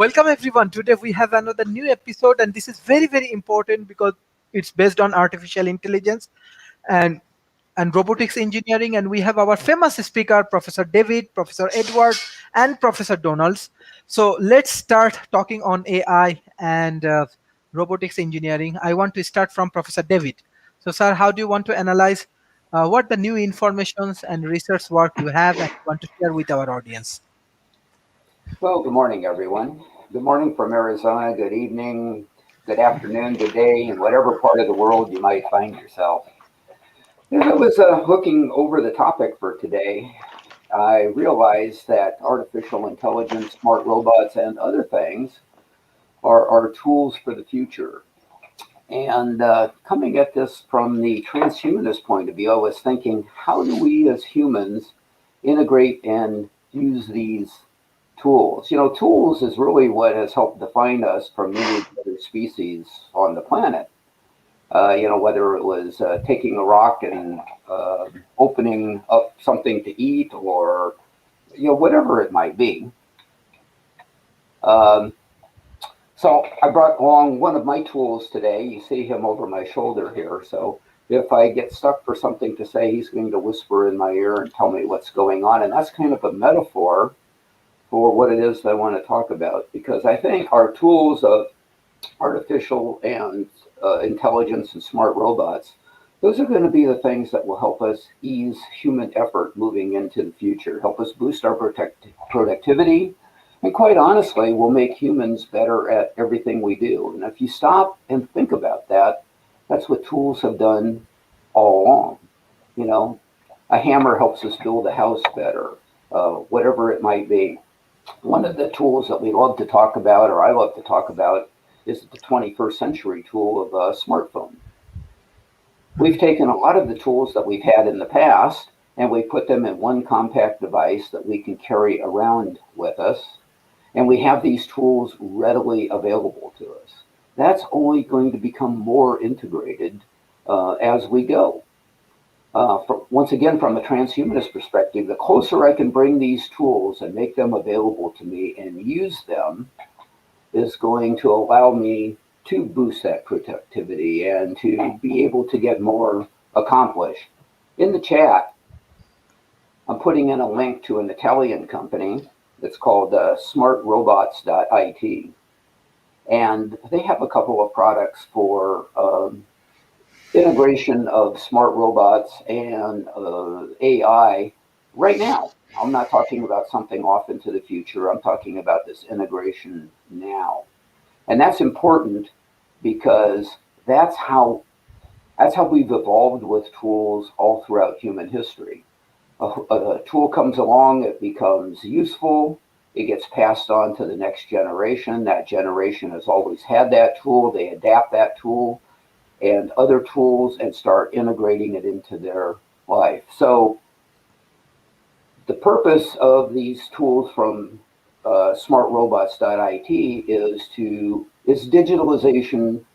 Welcome everyone. Today we have another new episode, and this is very, very important because it's based on artificial intelligence and robotics engineering. And we have our famous speaker, Professor David, Professor Edward, and Professor Donalds. So let's start talking on AI and robotics engineering. I want to start from Professor David. So, sir, how do you want to analyze what the new informations and research work you have and want to share with our audience? Well, good morning, everyone. Good morning from Arizona, good evening, good afternoon, good day, in whatever part of the world you might find yourself. As I was looking over the topic for today, I realized that artificial intelligence, smart robots, and other things are tools for the future. And coming at this from the transhumanist point of view, I was thinking, how do we as humans integrate and use these tools? Tools is really what has helped define us from many other species on the planet. Whether it was taking a rock and opening up something to eat, or whatever it might be. So I brought along one of my tools today. You see him over my shoulder here. So if I get stuck for something to say, he's going to whisper in my ear and tell me what's going on. And that's kind of a metaphor for what it is that I want to talk about, because I think our tools of artificial and intelligence and smart robots, those are going to be the things that will help us ease human effort moving into the future, help us boost our productivity, and quite honestly, will make humans better at everything we do. And if you stop and think about that, that's what tools have done all along. A hammer helps us build a house better, whatever it might be. One of the tools that we love to talk about, or I love to talk about, is the 21st century tool of a smartphone. We've taken a lot of the tools that we've had in the past and we put them in one compact device that we can carry around with us. And we have these tools readily available to us. That's only going to become more integrated as we go. Once again, from a transhumanist perspective, the closer I can bring these tools and make them available to me and use them is going to allow me to boost that productivity and to be able to get more accomplished. In the chat, I'm putting in a link to an Italian company. It's called smartrobots.it. And they have a couple of products for integration of smart robots and AI right now. I'm not talking about something off into the future. I'm talking about this integration now. And that's important because that's how we've evolved with tools all throughout human history. A tool comes along, it becomes useful, it gets passed on to the next generation. That generation has always had that tool, they adapt that tool and other tools and start integrating it into their life. So the purpose of these tools from smartrobots.it is digitalization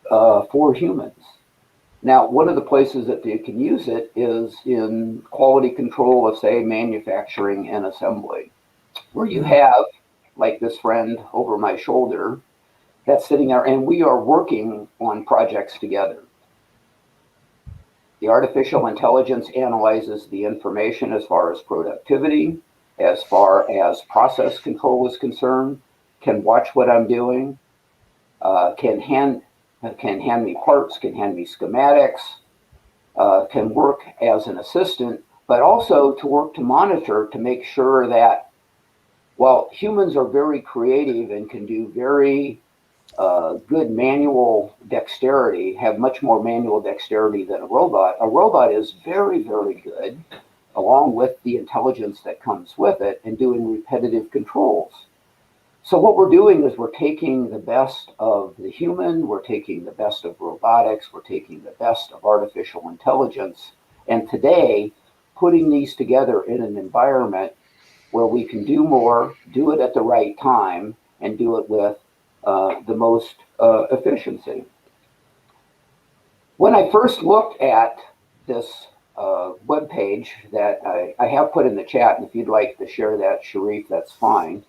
for humans. Now, one of the places that they can use it is in quality control of, say, manufacturing and assembly, where you have, like this friend over my shoulder, that's sitting there, and we are working on projects together. The artificial intelligence analyzes the information as far as productivity, as far as process control is concerned, can watch what I'm doing, can hand me parts, can hand me schematics, can work as an assistant, but also to work to monitor to make sure that while humans are very creative and can do very good manual dexterity, have much more manual dexterity than a robot is very, very good, along with the intelligence that comes with it, in doing repetitive controls. So what we're doing is we're taking the best of the human, we're taking the best of robotics, we're taking the best of artificial intelligence, and today putting these together in an environment where we can do more, do it at the right time, and do it with the most efficiency. When I first looked at this web page that I have put in the chat, and if you'd like to share that, Sharif, that's fine.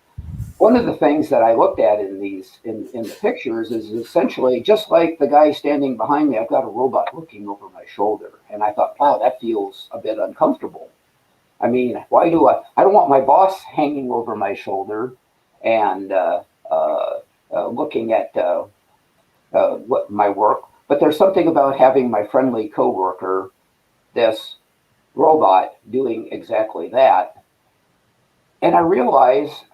one of the things that I looked at in the pictures is essentially just like the guy standing behind me. I've got a robot looking over my shoulder, and I thought, wow, that feels a bit uncomfortable. I mean, why do I don't want my boss hanging over my shoulder and looking at what my work. But there's something about having my friendly coworker, this robot, doing exactly that. And I realize,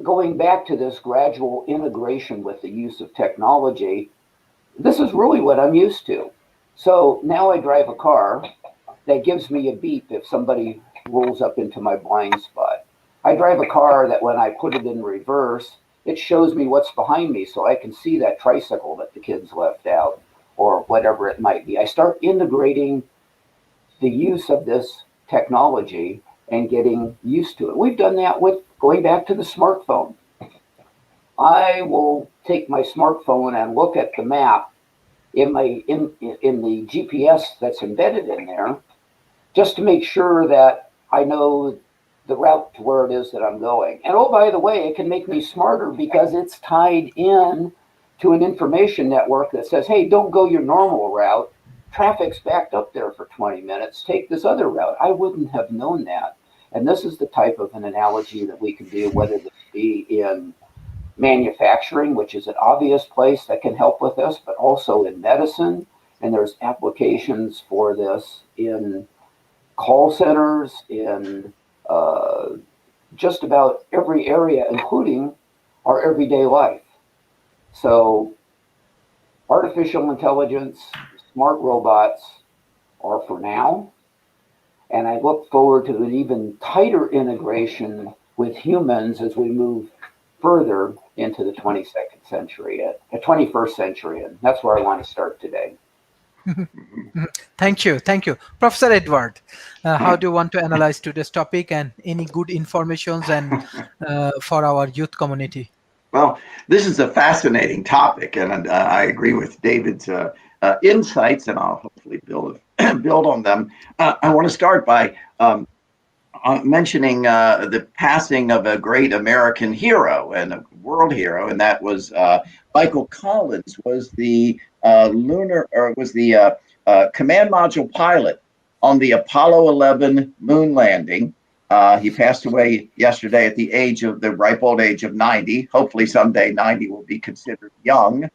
going back to this gradual integration with the use of technology, this is really what I'm used to. So now I drive a car that gives me a beep if somebody rolls up into my blind spot. I drive a car that when I put it in reverse, it shows me what's behind me so I can see that tricycle that the kids left out or whatever it might be. I start integrating the use of this technology and getting used to it. We've done that with going back to the smartphone. I will take my smartphone and look at the map in the GPS that's embedded in there, just to make sure that I know the route to where it is that I'm going. And oh, by the way, it can make me smarter because it's tied in to an information network that says, hey, don't go your normal route. Traffic's backed up there for 20 minutes. Take this other route. I wouldn't have known that. And this is the type of an analogy that we can do, whether this be in manufacturing, which is an obvious place that can help with this, but also in medicine. And there's applications for this in call centers, in just about every area, including our everyday life. So artificial intelligence, smart robots are for now. And I look forward to an even tighter integration with humans as we move further into the 22nd century, the 21st century. And that's where I want to start today. Thank you. Professor Edward, how do you want to analyze today's topic and any good informations and for our youth community? Well, this is a fascinating topic, and I agree with David's insights, and I'll hopefully build on them. I want to start by mentioning the passing of a great American hero and a world hero, and that was Michael Collins. Was the command module pilot on the Apollo 11 moon landing. He passed away yesterday at the ripe old age of 90. Hopefully someday 90 will be considered young.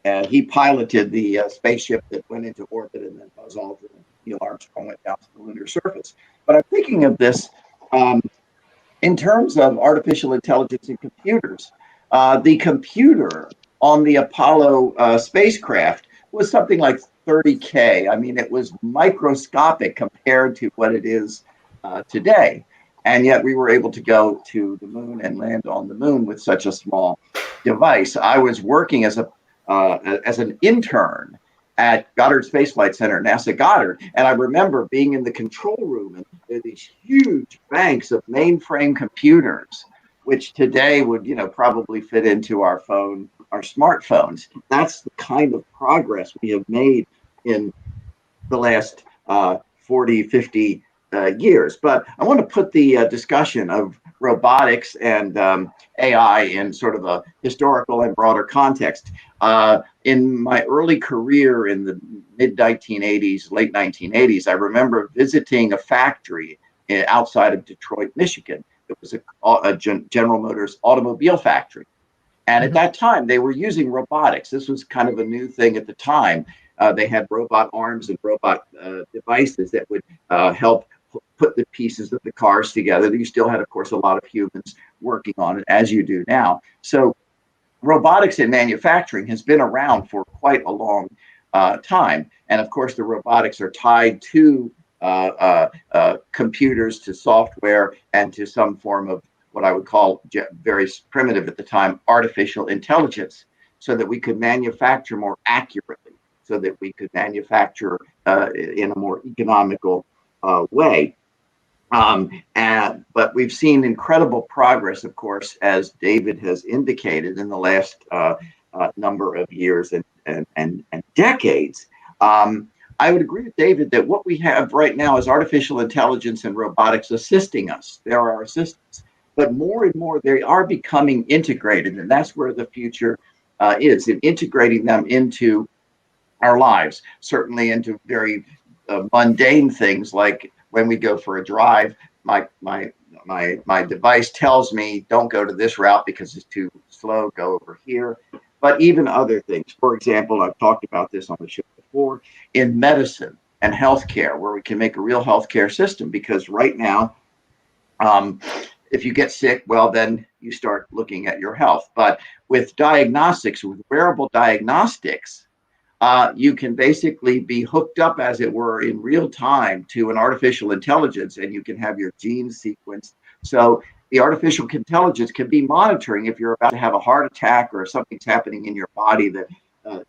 And he piloted the spaceship that went into orbit, and then Buzz Aldrin and Neil Armstrong went down to the lunar surface. But I'm thinking of this in terms of artificial intelligence and computers. The computer on the Apollo spacecraft was something like 30K. I mean, it was microscopic compared to what it is today. And yet we were able to go to the moon and land on the moon with such a small device. I was working as an intern at Goddard Space Flight Center, NASA Goddard. And I remember being in the control room, and there are these huge banks of mainframe computers, which today would, probably fit into our smartphones. That's the kind of progress we have made in the last 40, 50 years. But I want to put the discussion of robotics and AI in sort of a historical and broader context. In my early career in the mid 1980s, late 1980s, I remember visiting a factory outside of Detroit, Michigan. It was a General Motors automobile factory. And at that time, they were using robotics. This was kind of a new thing at the time. They had robot arms and robot devices that would help put the pieces of the cars together. You still had, of course, a lot of humans working on it, as you do now. So robotics in manufacturing has been around for quite a long time. And of course, the robotics are tied to computers, to software, and to some form of what I would call, very primitive at the time, artificial intelligence, so that we could manufacture more accurately, so that we could manufacture in a more economical way. But we've seen incredible progress, of course, as David has indicated, in the last number of years and decades. I would agree with David that what we have right now is artificial intelligence and robotics assisting us. There are assistants. but more and more they are becoming integrated, and that's where the future is, in integrating them into our lives, certainly into very mundane things like when we go for a drive, my device tells me don't go to this route because it's too slow, go over here. But even other things, for example, I've talked about this on the show before, in medicine and healthcare, where we can make a real healthcare system, because right now, if you get sick, well, then you start looking at your health. But with diagnostics, with wearable diagnostics, you can basically be hooked up, as it were, in real time to an artificial intelligence, and you can have your genes sequenced. So the artificial intelligence can be monitoring if you're about to have a heart attack or something's happening in your body that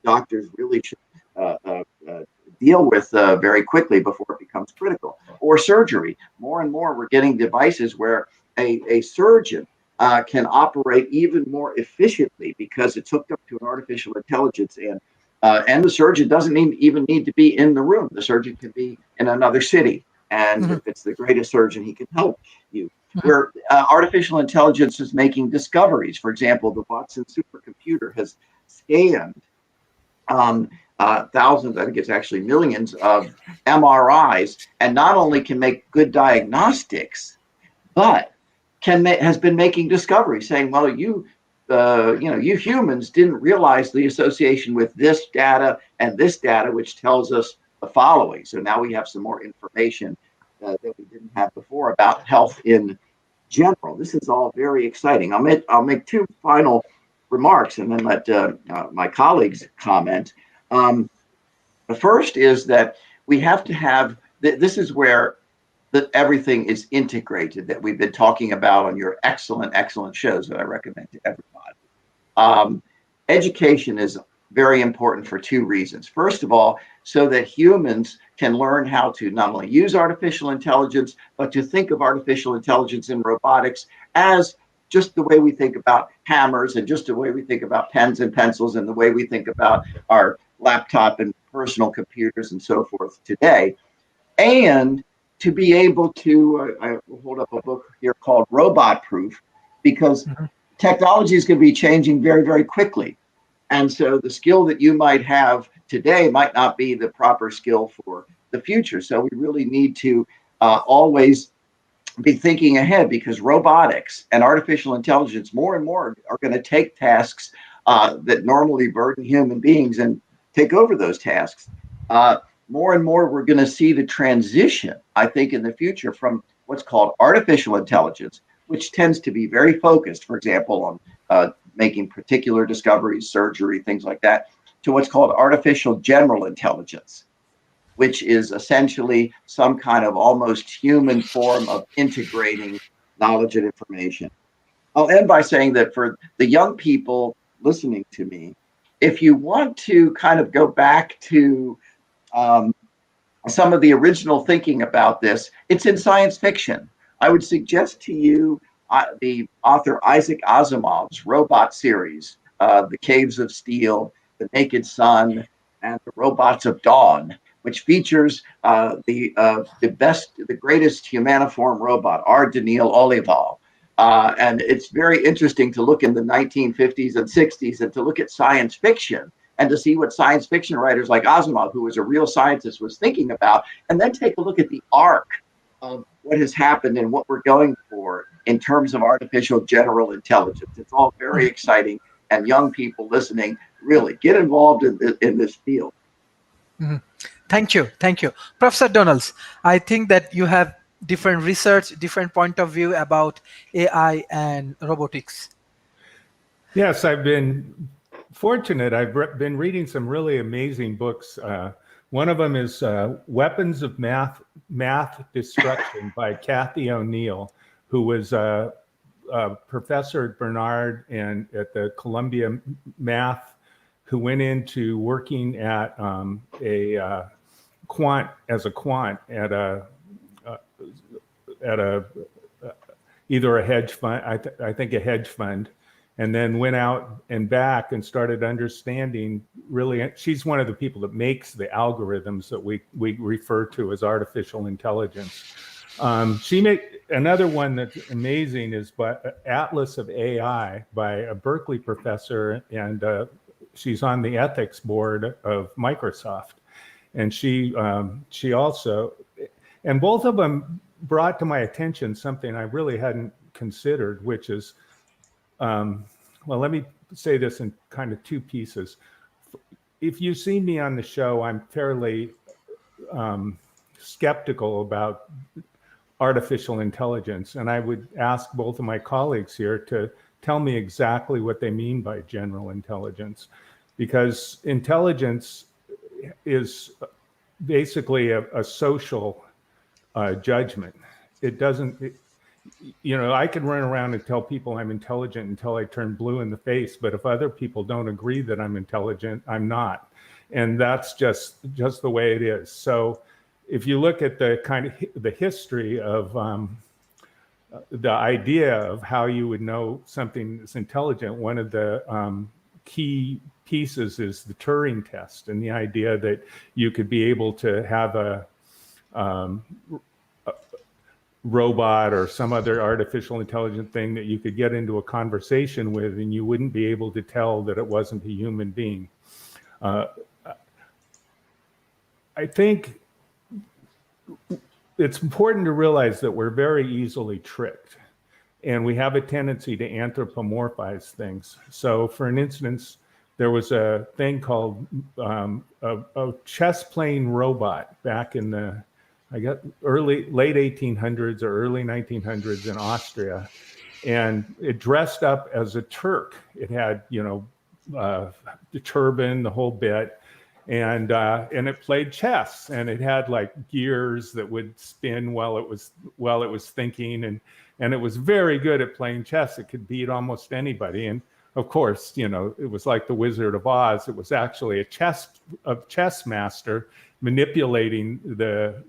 doctors really should deal with very quickly before it becomes critical. Or surgery. More and more, we're getting devices where a surgeon can operate even more efficiently because it's hooked up to an artificial intelligence, and the surgeon doesn't even need to be in the room. The surgeon can be in another city. And if it's the greatest surgeon, he can help you. Where artificial intelligence is making discoveries. For example, the Watson supercomputer has scanned thousands, I think it's actually millions of MRIs, and not only can make good diagnostics, but has been making discoveries saying, well, you humans didn't realize the association with this data and this data, which tells us the following. So now we have some more information that we didn't have before about health in general. This is all very exciting. I'll make two final remarks and then let my colleagues comment. The first is that we have to have, this is where that everything is integrated, that we've been talking about on your excellent shows that I recommend to everybody. Education is very important for two reasons. First of all, so that humans can learn how to not only use artificial intelligence, but to think of artificial intelligence in robotics as just the way we think about hammers, and just the way we think about pens and pencils, and the way we think about our laptop and personal computers and so forth today. And to be able to, I hold up a book here called Robot Proof, because technology is going to be changing very, very quickly. And so the skill that you might have today might not be the proper skill for the future. So we really need to always be thinking ahead, because robotics and artificial intelligence more and more are going to take tasks that normally burden human beings and take over those tasks. More and more, we're going to see the transition, I think, in the future from what's called artificial intelligence, which tends to be very focused, for example, on making particular discoveries, surgery, things like that, to what's called artificial general intelligence, which is essentially some kind of almost human form of integrating knowledge and information. I'll end by saying that for the young people listening to me, if you want to kind of go back to some of the original thinking about this, it's in science fiction. I would suggest to you the author Isaac Asimov's robot series, The Caves of Steel, The Naked Sun, and The Robots of Dawn, which features the greatest humaniform robot, R. Daniil Olival. And it's very interesting to look in the 1950s and 60s and to look at science fiction and to see what science fiction writers like Asimov, who was a real scientist, was thinking about, and then take a look at the arc of what has happened and what we're going for in terms of artificial general intelligence. It's all very exciting, and young people listening, really get involved in this field. Thank you. Professor Donalds, I think that you have different research, different point of view about AI and robotics. Yes, I've been fortunate. I've been reading some really amazing books. One of them is Weapons of Math Destruction by Kathy O'Neill, who was a professor at Barnard and at the Columbia Math, who went into working at a quant at either a hedge fund, I think a hedge fund, and then went out and back and started understanding, really, she's one of the people that makes the algorithms that we refer to as artificial intelligence. She made another one that's amazing is by Atlas of AI by a Berkeley professor, and she's on the ethics board of Microsoft. And she also, and both of them brought to my attention something I really hadn't considered, which is, well, let me say this in kind of two pieces. If you see me on the show, I'm fairly skeptical about artificial intelligence. And I would ask both of my colleagues here to tell me exactly what they mean by general intelligence, because intelligence is basically a social judgment. It doesn't, I can run around and tell people I'm intelligent until I turn blue in the face, but if other people don't agree that I'm intelligent, I'm not. And that's just the way it is. So if you look at the kind of the history of the idea of how you would know something is intelligent, one of the key pieces is the Turing test, and the idea that you could be able to have a robot or some other artificial intelligent thing that you could get into a conversation with, and you wouldn't be able to tell that it wasn't a human being. I think it's important to realize that we're very easily tricked, and we have a tendency to anthropomorphize things. So for an instance, there was a thing called a chess playing robot back in the, late 1800s or early 1900s in Austria. And it dressed up as a Turk. It had, the turban, the whole bit. And it played chess, and it had like gears that would spin while it was thinking, and it was very good at playing chess. It could beat almost anybody. And of course, it was like the Wizard of Oz. It was actually a chess master manipulating the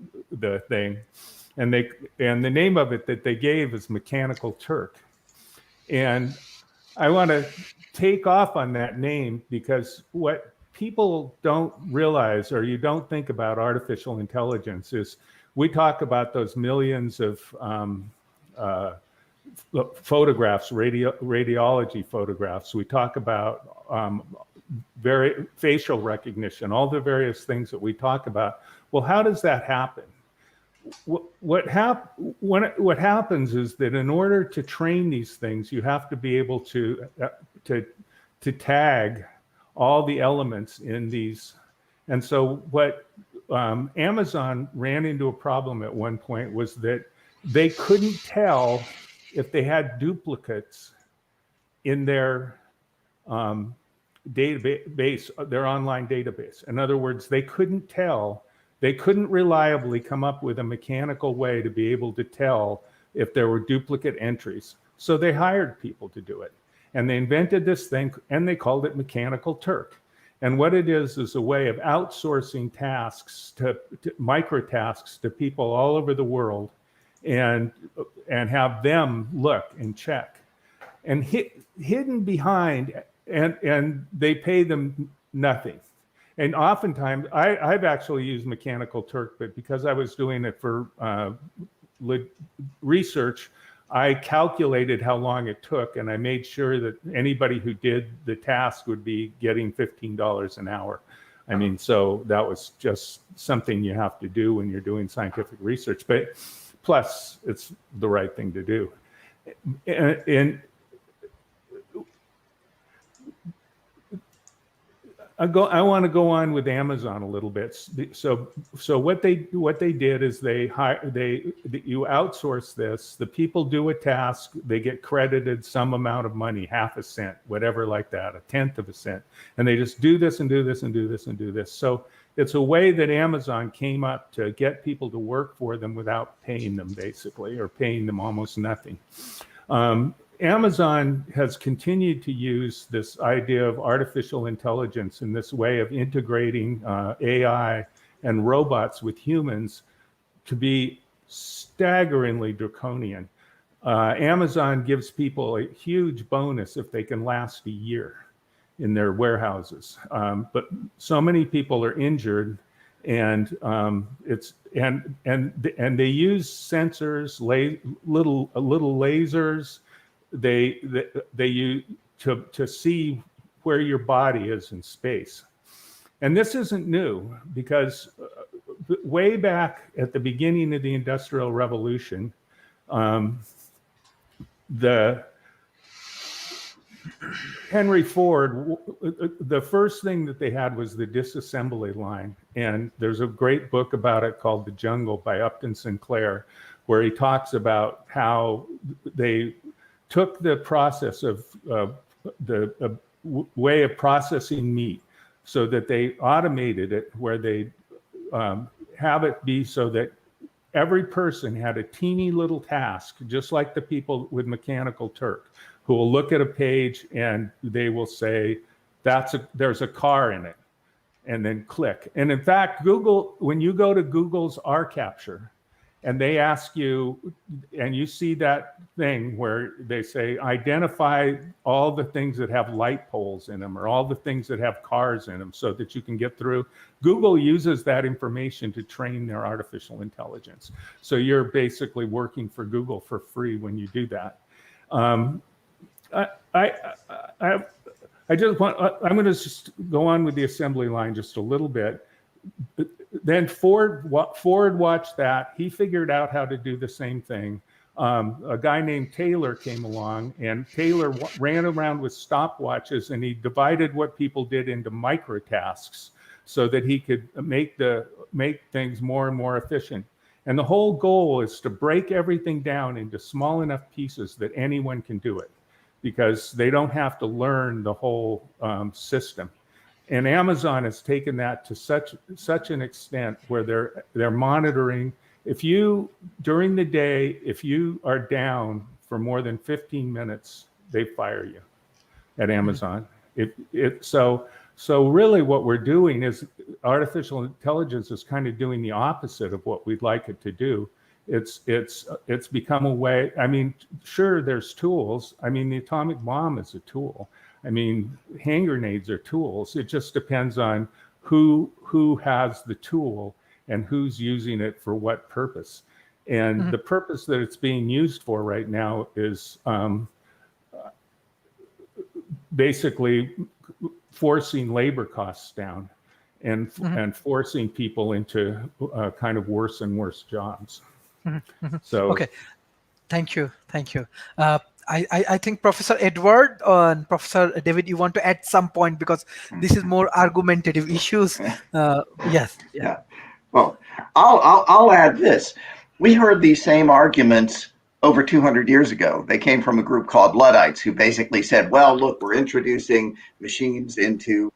thing, and the name of it that they gave is Mechanical Turk. And I want to take off on that name because what people don't realize, or you don't think about artificial intelligence, is we talk about those millions of photographs, radiology photographs. We talk about very facial recognition, all the various things that we talk about. Well, how does that happen? What happens is that in order to train these things, you have to be able to tag all the elements in these. And so what Amazon ran into a problem at one point was that they couldn't tell if they had duplicates in their database, their online database. In other words, they couldn't reliably come up with a mechanical way to be able to tell if there were duplicate entries. So they hired people to do it. And they invented this thing, and they called it Mechanical Turk. And what it is a way of outsourcing tasks to micro tasks to people all over the world, and have them look and check. And hidden behind, and they pay them nothing. And oftentimes, I've actually used Mechanical Turk, but because I was doing it for research, I calculated how long it took, and I made sure that anybody who did the task would be getting $15 an hour. I mean, so that was just something you have to do when you're doing scientific research, but plus it's the right thing to do. And I want to go on with Amazon a little bit. So what they did is you outsource this. The people do a task. They get credited some amount of money, half a cent, whatever like that, a tenth of a cent, and they just do this and do this and do this and do this. So it's a way that Amazon came up to get people to work for them without paying them, basically, or paying them almost nothing. Amazon has continued to use this idea of artificial intelligence in this way of integrating AI and robots with humans to be staggeringly draconian. Amazon gives people a huge bonus if they can last a year in their warehouses. But so many people are injured and and they use sensors, little lasers. They use to see where your body is in space. And this isn't new, because way back at the beginning of the Industrial Revolution, Henry Ford, the first thing that they had was the disassembly line. And there's a great book about it called The Jungle by Upton Sinclair, where he talks about how they took the process of the way of processing meat, so that they automated it, where they have it be so that every person had a teeny little task, just like the people with Mechanical Turk, who will look at a page and they will say, there's a car in it, and then click. And in fact, Google, when you go to Google's R Capture, and they ask you, and you see that thing where they say, identify all the things that have light poles in them, or all the things that have cars in them, so that you can get through. Google uses that information to train their artificial intelligence. So you're basically working for Google for free when you do that. I'm going to just go on with the assembly line just a little bit. Then Ford watched that. He figured out how to do the same thing. A guy named Taylor came along, and Taylor ran around with stopwatches, and he divided what people did into micro tasks so that he could make things more and more efficient. And the whole goal is to break everything down into small enough pieces that anyone can do it, because they don't have to learn the whole system. And Amazon has taken that to such an extent where they're monitoring. During the day, if you are down for more than 15 minutes, they fire you at Amazon. So really what we're doing is artificial intelligence is kind of doing the opposite of what we'd like it to do. It's become a way. I mean, sure, there's tools. I mean, the atomic bomb is a tool. I mean, hand grenades are tools. It just depends on who has the tool and who's using it for what purpose. And the purpose that it's being used for right now is basically forcing labor costs down and forcing people into kind of worse and worse jobs. So okay, thank you. I think Professor Edward and Professor David, you want to add some point, because this is more argumentative issues. Yes. Yeah. Well, I'll add this. We heard these same arguments over 200 years ago. They came from a group called Luddites, who basically said, well, look, we're introducing machines into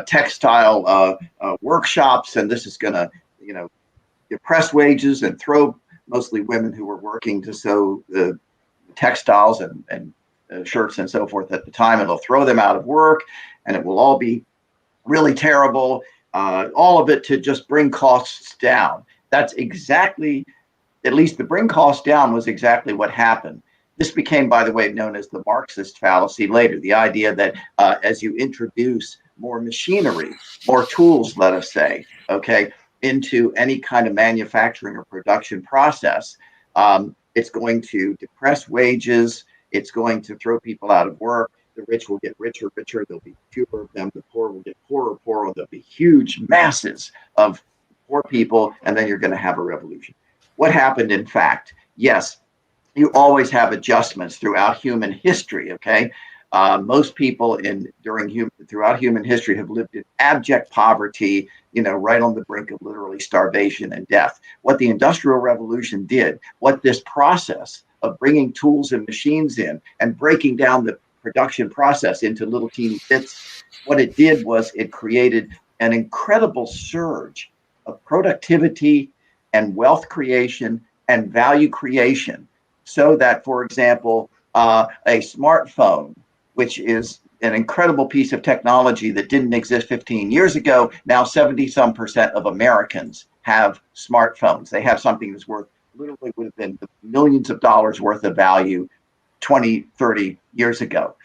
textile workshops, and this is going to, depress wages and throw mostly women who were working to sew the textiles and shirts and so forth at the time. It'll throw them out of work, and it will all be really terrible. All of it to just bring costs down. That's exactly, at least the bring costs down was exactly what happened. This became, by the way, known as the Marxist fallacy later, the idea that as you introduce more machinery, more tools, let us say, okay, into any kind of manufacturing or production process, it's going to depress wages. It's going to throw people out of work. The rich will get richer. There'll be fewer of them. The poor will get poorer. There'll be huge masses of poor people, and then you're going to have a revolution. What happened, in fact? Yes, you always have adjustments throughout human history, okay? Most people throughout human history have lived in abject poverty, right on the brink of literally starvation and death. What the Industrial Revolution did, what this process of bringing tools and machines in and breaking down the production process into little teeny bits, what it did was it created an incredible surge of productivity and wealth creation and value creation, so that, for example, a smartphone, which is an incredible piece of technology that didn't exist 15 years ago, now 70% of Americans have smartphones. They have something that's worth, literally would have been millions of dollars worth of value 20, 30 years ago.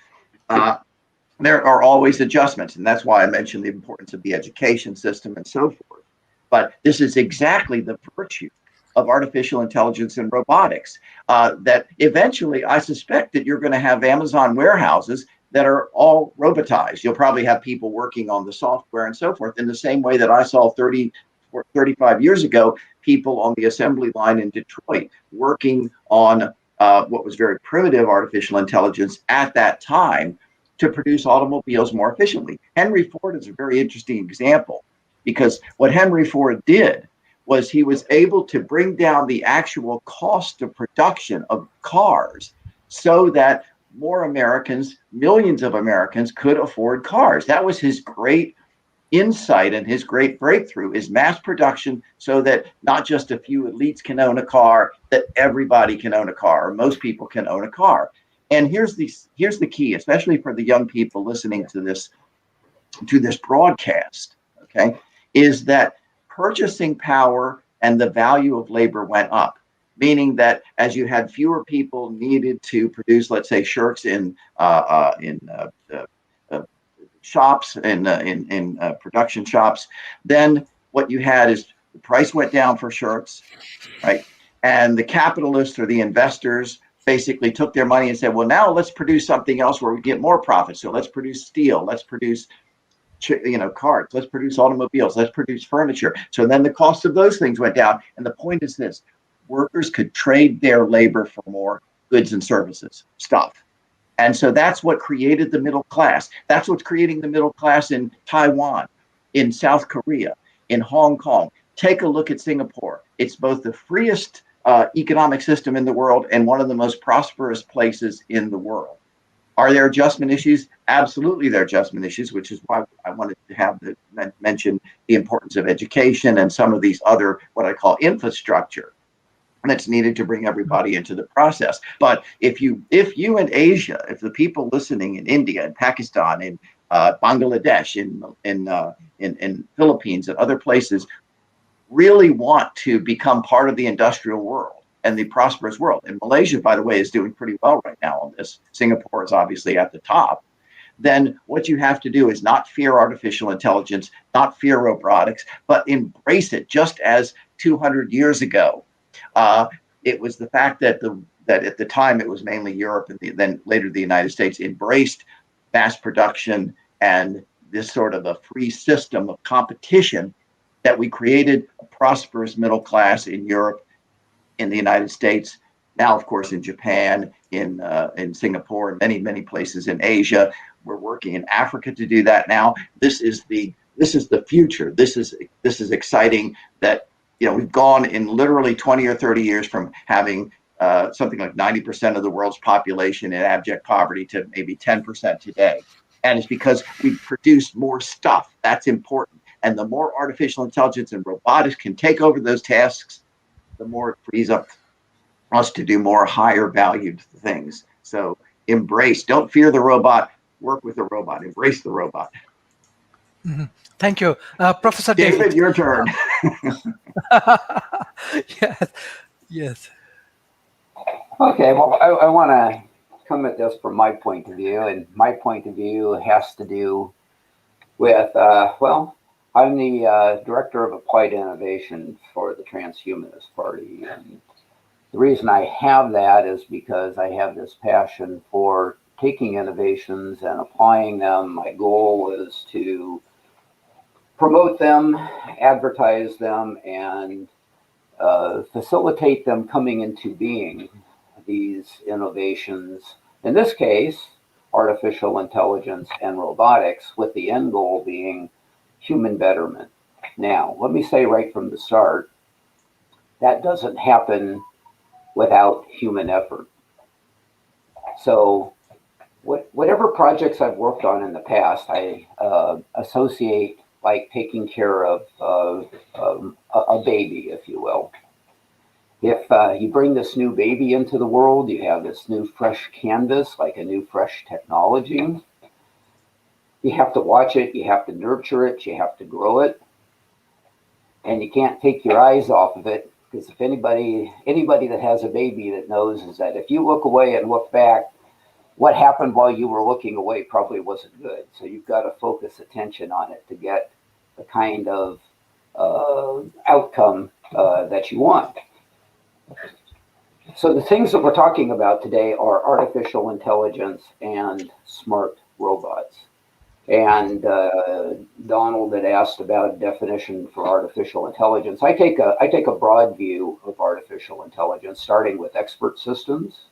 There are always adjustments, and that's why I mentioned the importance of the education system and so forth. But this is exactly the virtue of artificial intelligence and robotics, that eventually I suspect that you're going to have Amazon warehouses that are all robotized. You'll probably have people working on the software and so forth in the same way that I saw 30 or 35 years ago, people on the assembly line in Detroit working on what was very primitive artificial intelligence at that time to produce automobiles more efficiently. Henry Ford is a very interesting example, because what Henry Ford did was he was able to bring down the actual cost of production of cars so that more Americans, millions of Americans, could afford cars. That was his great insight, and his great breakthrough is mass production, so that not just a few elites can own a car, that everybody can own a car, or most people can own a car. And here's the key, especially for the young people listening to this broadcast, okay, is that purchasing power and the value of labor went up, meaning that as you had fewer people needed to produce, let's say, shirts in shops and in production shops, then what you had is the price went down for shirts, right? And the capitalists or the investors basically took their money and said, well, now let's produce something else where we get more profit. So let's produce steel, let's produce carts, let's produce automobiles, let's produce furniture. So then the cost of those things went down. And the point is this: workers could trade their labor for more goods and services, stuff. And so that's what created the middle class. That's what's creating the middle class in Taiwan, in South Korea, in Hong Kong. Take a look at Singapore. It's both the freest economic system in the world and one of the most prosperous places in the world. Are there adjustment issues? Absolutely, there are adjustment issues, which is why I wanted to mention the importance of education and some of these other, what I call infrastructure, that's needed to bring everybody into the process. But if you in Asia, if the people listening in India and Pakistan, in Bangladesh, in Philippines and other places, really want to become part of the industrial world and the prosperous world, and Malaysia, by the way, is doing pretty well right now on this. Singapore is obviously at the top. Then what you have to do is not fear artificial intelligence, not fear robotics, but embrace it, just as 200 years ago. It was the fact that at the time it was mainly Europe and then later the United States embraced mass production and this sort of a free system of competition, that we created a prosperous middle class in Europe, in the United States, now of course in Japan, in Singapore, and many places in Asia. We're working in Africa to do that now. This is the future. This is exciting, that we've gone in literally 20 or 30 years from having something like 90% of the world's population in abject poverty to maybe 10% today. And it's because we've produced more stuff. That's important. And the more artificial intelligence and robotics can take over those tasks, the more it frees up us to do more higher valued things. So embrace, don't fear the robot, work with the robot, embrace the robot. Mm-hmm. Thank you. Professor David, your turn. Yes. Okay, well, I want to come at this from my point of view, and my point of view has to do with, I'm the Director of Applied Innovation for the Transhumanist Party, and the reason I have that is because I have this passion for taking innovations and applying them. My goal is to promote them, advertise them, and facilitate them coming into being, these innovations. In this case, artificial intelligence and robotics, with the end goal being human betterment. Now, let me say right from the start, that doesn't happen without human effort. So whatever projects I've worked on in the past, I associate like taking care of a baby, if you will. If you bring this new baby into the world, you have this new fresh canvas, like a new fresh technology. You have to watch it, you have to nurture it, you have to grow it, and you can't take your eyes off of it, because if anybody that has a baby that knows is that if you look away and look back, what happened while you were looking away probably wasn't good. So you've got to focus attention on it to get the kind of outcome that you want. So the things that we're talking about today are artificial intelligence and smart robots. And Donald had asked about a definition for artificial intelligence. I take a broad view of artificial intelligence, starting with expert systems,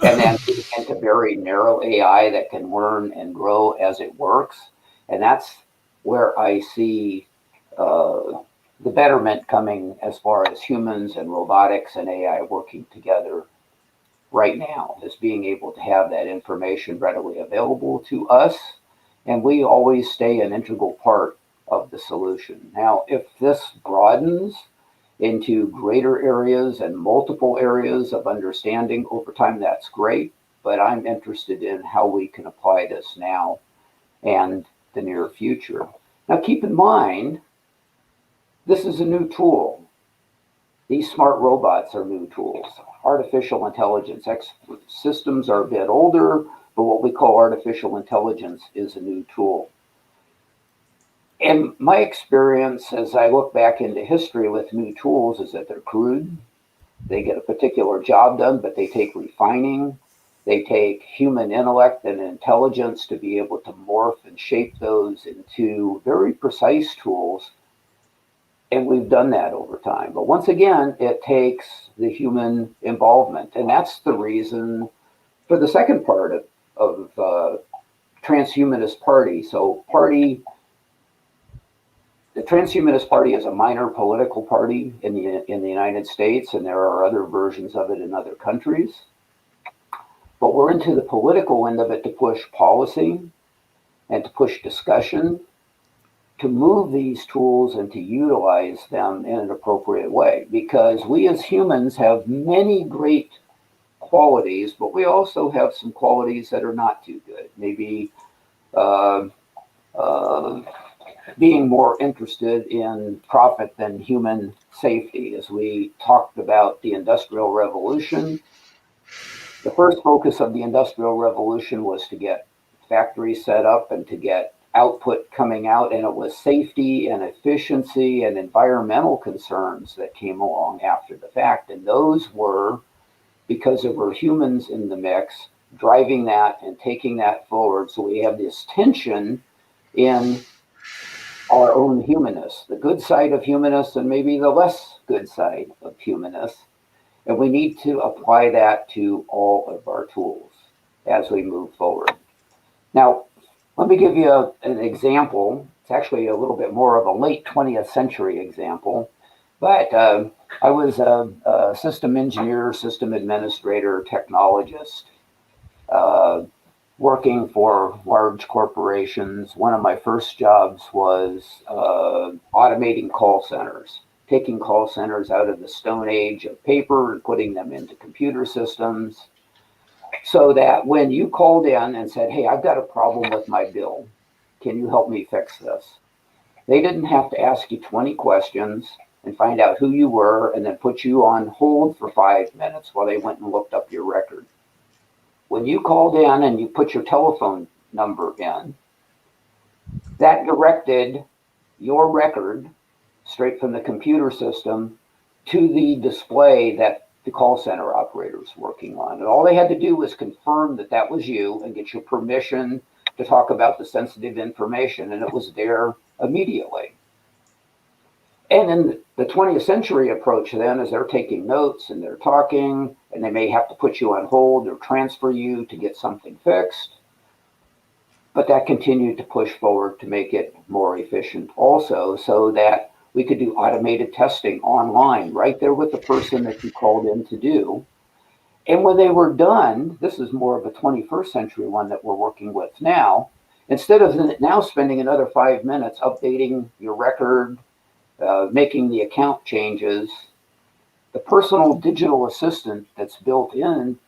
and then into very narrow AI that can learn and grow as it works. And that's where I see the betterment coming as far as humans and robotics and AI working together right now, is being able to have that information readily available to us. And we always stay an integral part of the solution. Now, if this broadens into greater areas and multiple areas of understanding over time, that's great. But I'm interested in how we can apply this now and the near future. Now, keep in mind, this is a new tool. These smart robots are new tools. Artificial intelligence systems are a bit older, but what we call artificial intelligence is a new tool. And my experience as I look back into history with new tools is that they're crude. They get a particular job done, but they take refining. They take human intellect and intelligence to be able to morph and shape those into very precise tools. And we've done that over time. But once again, it takes the human involvement. And that's the reason for the second part of Transhumanist Party. So the Transhumanist Party is a minor political party in the United States, and there are other versions of it in other countries. But we're into the political end of it to push policy and to push discussion, to move these tools and to utilize them in an appropriate way. Because we as humans have many great qualities, but we also have some qualities that are not too good. Maybe being more interested in profit than human safety. As we talked about the Industrial Revolution, the first focus of the Industrial Revolution was to get factories set up and to get output coming out, and it was safety and efficiency and environmental concerns that came along after the fact. And those were because there were humans in the mix driving that and taking that forward. So we have this tension in our own humanists, the good side of humanists and maybe the less good side of humanists. And we need to apply that to all of our tools as we move forward. Now, let me give you an example. It's actually a little bit more of a late 20th century example, but I was a system engineer, system administrator, technologist, working for large corporations. One of my first jobs was automating call centers, taking call centers out of the Stone Age of paper and putting them into computer systems, so that when you called in and said, hey, I've got a problem with my bill, can you help me fix this? They didn't have to ask you 20 questions and find out who you were and then put you on hold for 5 minutes while they went and looked up your record. When you called in and you put your telephone number in, that directed your record straight from the computer system to the display that the call center operator was working on. And all they had to do was confirm that that was you and get your permission to talk about the sensitive information, and it was there immediately. And in the 20th century approach then is they're taking notes and they're talking, and they may have to put you on hold or transfer you to get something fixed. But that continued to push forward to make it more efficient also, so that we could do automated testing online right there with the person that you called in to do. And when they were done, this is more of a 21st century one that we're working with now, instead of now spending another 5 minutes updating your record, making the account changes, the personal digital assistant that's built in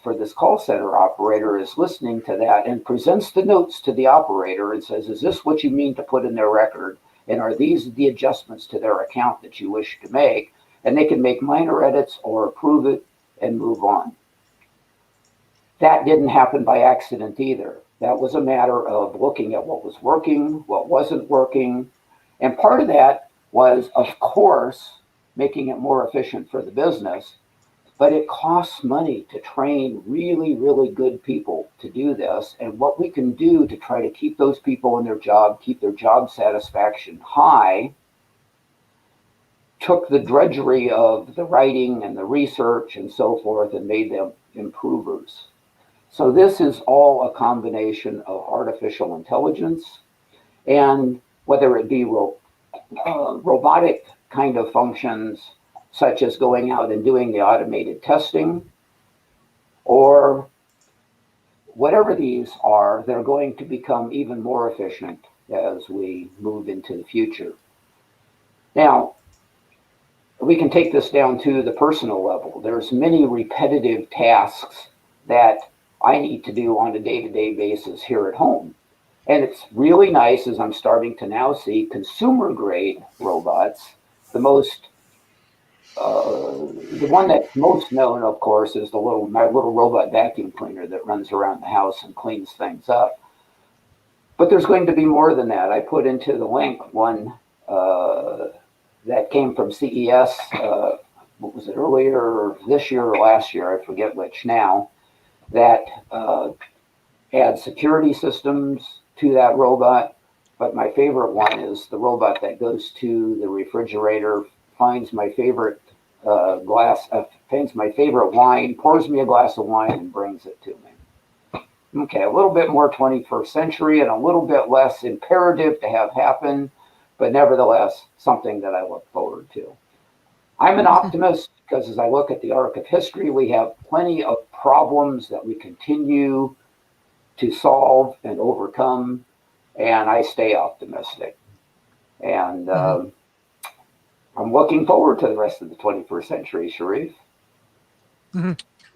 for this call center operator is listening to that and presents the notes to the operator and says, is this what you mean to put in their record? And are these the adjustments to their account that you wish to make? And they can make minor edits or approve it and move on. That didn't happen by accident either. That was a matter of looking at what was working, what wasn't working, And part of that was, of course, making it more efficient for the business, but it costs money to train really, really good people to do this. And what we can do to try to keep those people in their job, keep their job satisfaction high, took the drudgery of the writing and the research and so forth and made them improvers. So this is all a combination of artificial intelligence, and whether it be robotic kind of functions, such as going out and doing the automated testing, or whatever these are, they're going to become even more efficient as we move into the future. Now, we can take this down to the personal level. There's many repetitive tasks that I need to do on a day-to-day basis here at home. And it's really nice, as I'm starting to now see consumer-grade robots. The one that's most known, of course, is my little robot vacuum cleaner that runs around the house and cleans things up. But there's going to be more than that. I put into the link one that came from CES, what was it, earlier this year or last year, I forget which now, that adds security systems to that robot. But my favorite one is the robot that goes to the refrigerator, finds my favorite finds my favorite wine, pours me a glass of wine, and brings it to me. Okay, a little bit more 21st century and a little bit less imperative to have happen, but nevertheless, something that I look forward to. I'm an optimist because as I look at the arc of history, we have plenty of problems that we continue to solve and overcome, and I stay optimistic. And I'm looking forward to the rest of the 21st century, Sharif.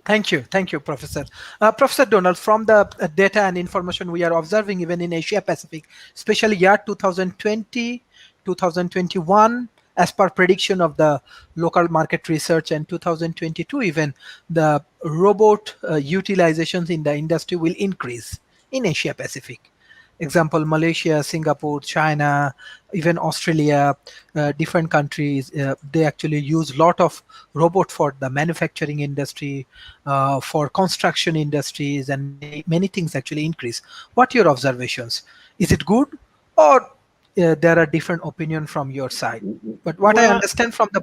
Thank you, Professor. Professor Donald, from the data and information we are observing even in Asia Pacific, especially year 2020, 2021, as per prediction of the local market research, and 2022 even, the robot utilizations in the industry will increase in Asia Pacific. Example, Malaysia, Singapore, China, even Australia, different countries, they actually use a lot of robot for the manufacturing industry, for construction industries, and many things actually increase. What are your observations? Is it good, or there are different opinion from your side? But what I understand from the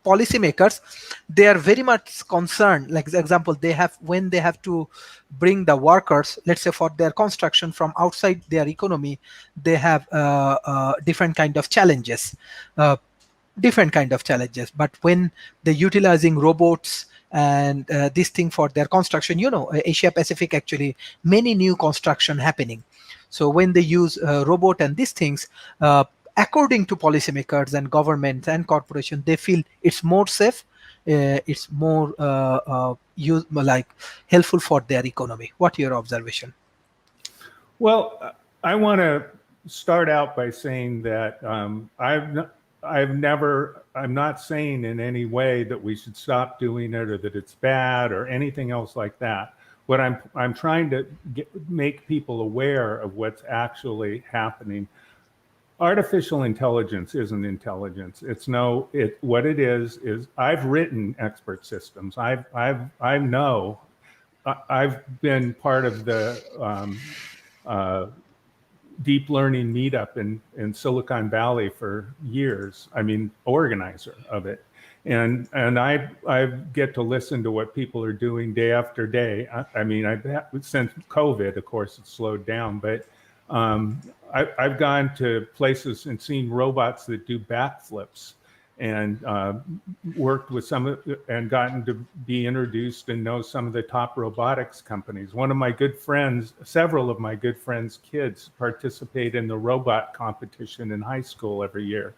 policymakers, they are very much concerned. Like the example, when they have to bring the workers, let's say for their construction from outside their economy, they have different kind of challenges. But when they're utilizing robots and this thing for their construction, Asia Pacific actually many new construction happening. So when they use robot and these things, according to policymakers and governments and corporations, they feel it's more safe, it's more helpful for their economy. What your observation? Well, I want to start out by saying that I'm not saying in any way that we should stop doing it or that it's bad or anything else like that. What I'm trying to make people aware of what's actually happening. Artificial intelligence isn't intelligence. What it is I've written expert systems. I've been part of the deep learning meetup in Silicon Valley for years. I mean, organizer of it. And I get to listen to what people are doing day after day. I mean, since COVID, of course, it's slowed down, but I've gone to places and seen robots that do backflips, and worked with and gotten to be introduced and know some of the top robotics companies. Several of my good friends' kids participate in the robot competition in high school every year.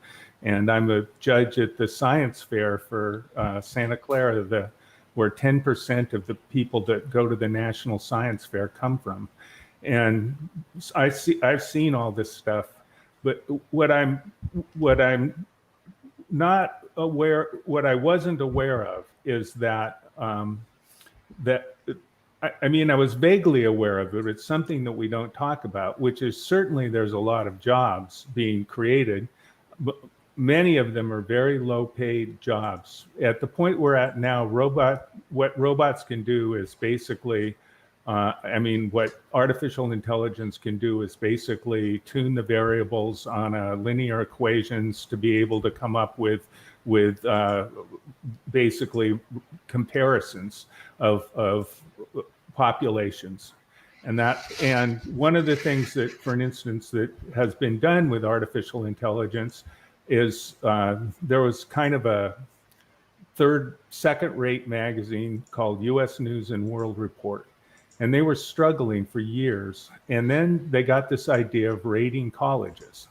And I'm a judge at the science fair for Santa Clara, where 10% of the people that go to the National Science Fair come from. And I've seen all this stuff, but what I wasn't aware of is that I was vaguely aware of it. It's something that we don't talk about, which is certainly there's a lot of jobs being created. many of them are very low paid jobs. At the point we're at now, what robots can do is basically, what artificial intelligence can do is basically tune the variables on linear equations to be able to come up with basically comparisons of populations. And one of the things that, for instance, that has been done with artificial intelligence is there was kind of a second-rate magazine called U.S. News and World Report, and they were struggling for years. And then they got this idea of rating colleges,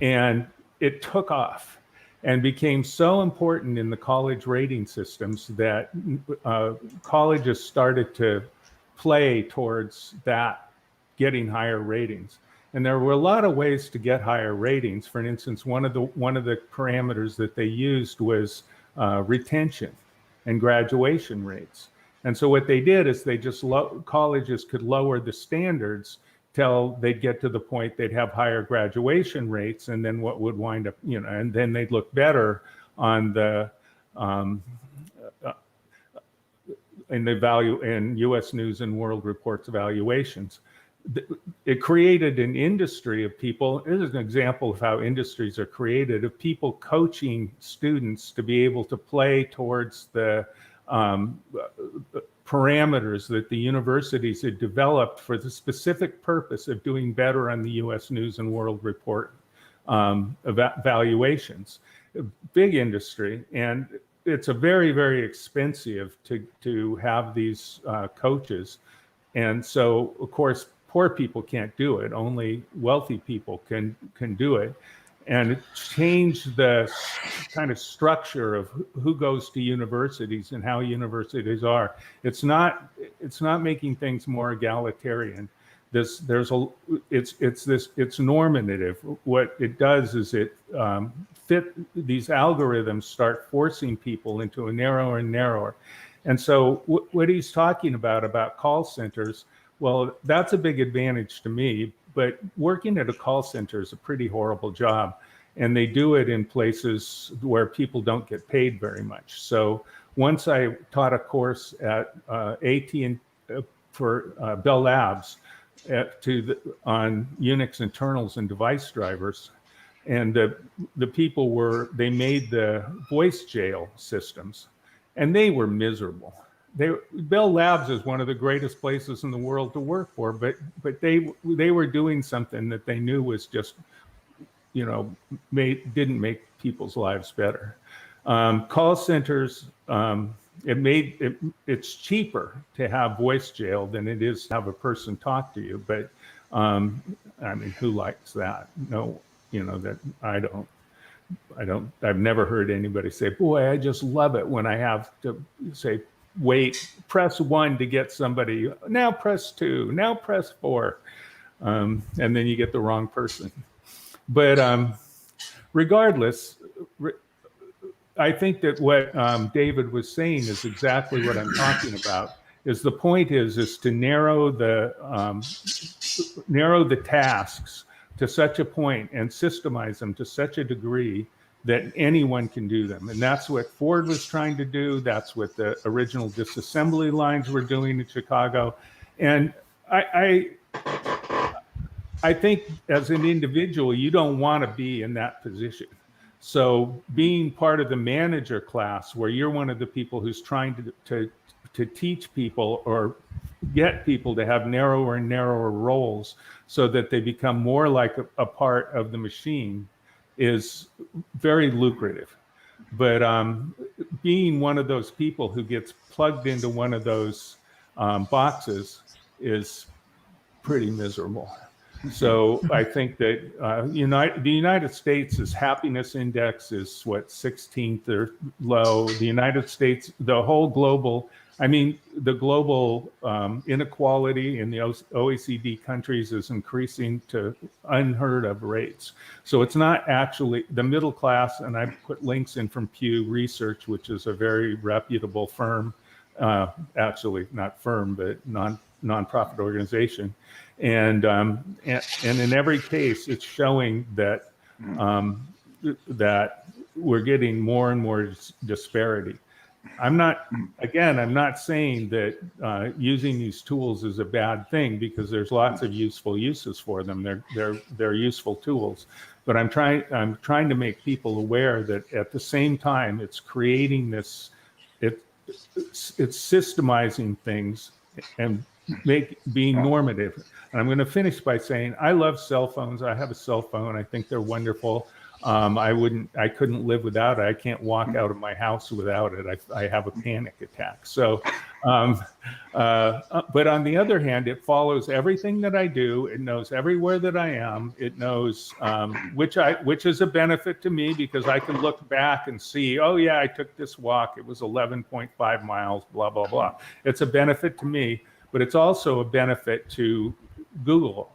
and it took off and became so important in the college rating systems that colleges started to play towards that, getting higher ratings. And there were a lot of ways to get higher ratings. For instance, one of the parameters that they used was retention and graduation rates. And so what they did is they just colleges could lower the standards till they'd get to the point they'd have higher graduation rates, and then what would wind up, and then they'd look better on the in the value in U.S. News and World Report's evaluations. It created an industry of people. This is an example of how industries are created, of people coaching students to be able to play towards the parameters that the universities had developed for the specific purpose of doing better on the U.S. News and World Report evaluations. Big industry, and it's a very, very expensive to have these coaches. And so, of course, poor people can't do it. Only wealthy people can do it. And it changed the kind of structure of who goes to universities and how universities are. It's not making things more egalitarian. It's normative. What it does is it these algorithms start forcing people into a narrower and narrower. And so what he's talking about call centers, well, that's a big advantage to me, but working at a call center is a pretty horrible job. And they do it in places where people don't get paid very much. So once I taught a course at for Bell Labs on Unix internals and device drivers. And the people they made the voice jail systems, and they were miserable. Bell Labs is one of the greatest places in the world to work for, but they were doing something that they knew was just, didn't make people's lives better. Call centers, it's cheaper to have voice jail than it is to have a person talk to you. But who likes that? No, that I don't. I've never heard anybody say, "Boy, I just love it when I have to say, wait, press 1 to get somebody. Now press 2. Now press 4," and then you get the wrong person. But regardless, I think that what David was saying is exactly what I'm talking about. The point is to narrow the tasks to such a point and systemize them to such a degree that anyone can do them. And that's what Ford was trying to do. That's what the original disassembly lines were doing in Chicago. And I think as an individual, you don't want to be in that position. So being part of the manager class, where you're one of the people who's trying to teach people or get people to have narrower and narrower roles so that they become more like a part of the machine, is very lucrative. But being one of those people who gets plugged into one of those boxes is pretty miserable. So I think that the United States' happiness index is 16th or low. The United States, the whole global, the global inequality in the OECD countries is increasing to unheard of rates. So it's not actually the middle class, and I put links in from Pew Research, which is a very reputable firm, actually not firm, but nonprofit organization. And in every case, it's showing that that we're getting more and more disparity. I'm not saying that using these tools is a bad thing, because there's lots of useful uses for them. They're useful tools, but I'm trying to make people aware that at the same time it's creating this, it's systemizing things and being normative. And I'm going to finish by saying I love cell phones. I have a cell phone. I think they're wonderful. I couldn't live without it. I can't walk out of my house without it. I have a panic attack. So, but on the other hand, it follows everything that I do. It knows everywhere that I am. It knows, which is a benefit to me, because I can look back and see, oh yeah, I took this walk. It was 11.5 miles, blah, blah, blah. It's a benefit to me, but it's also a benefit to Google.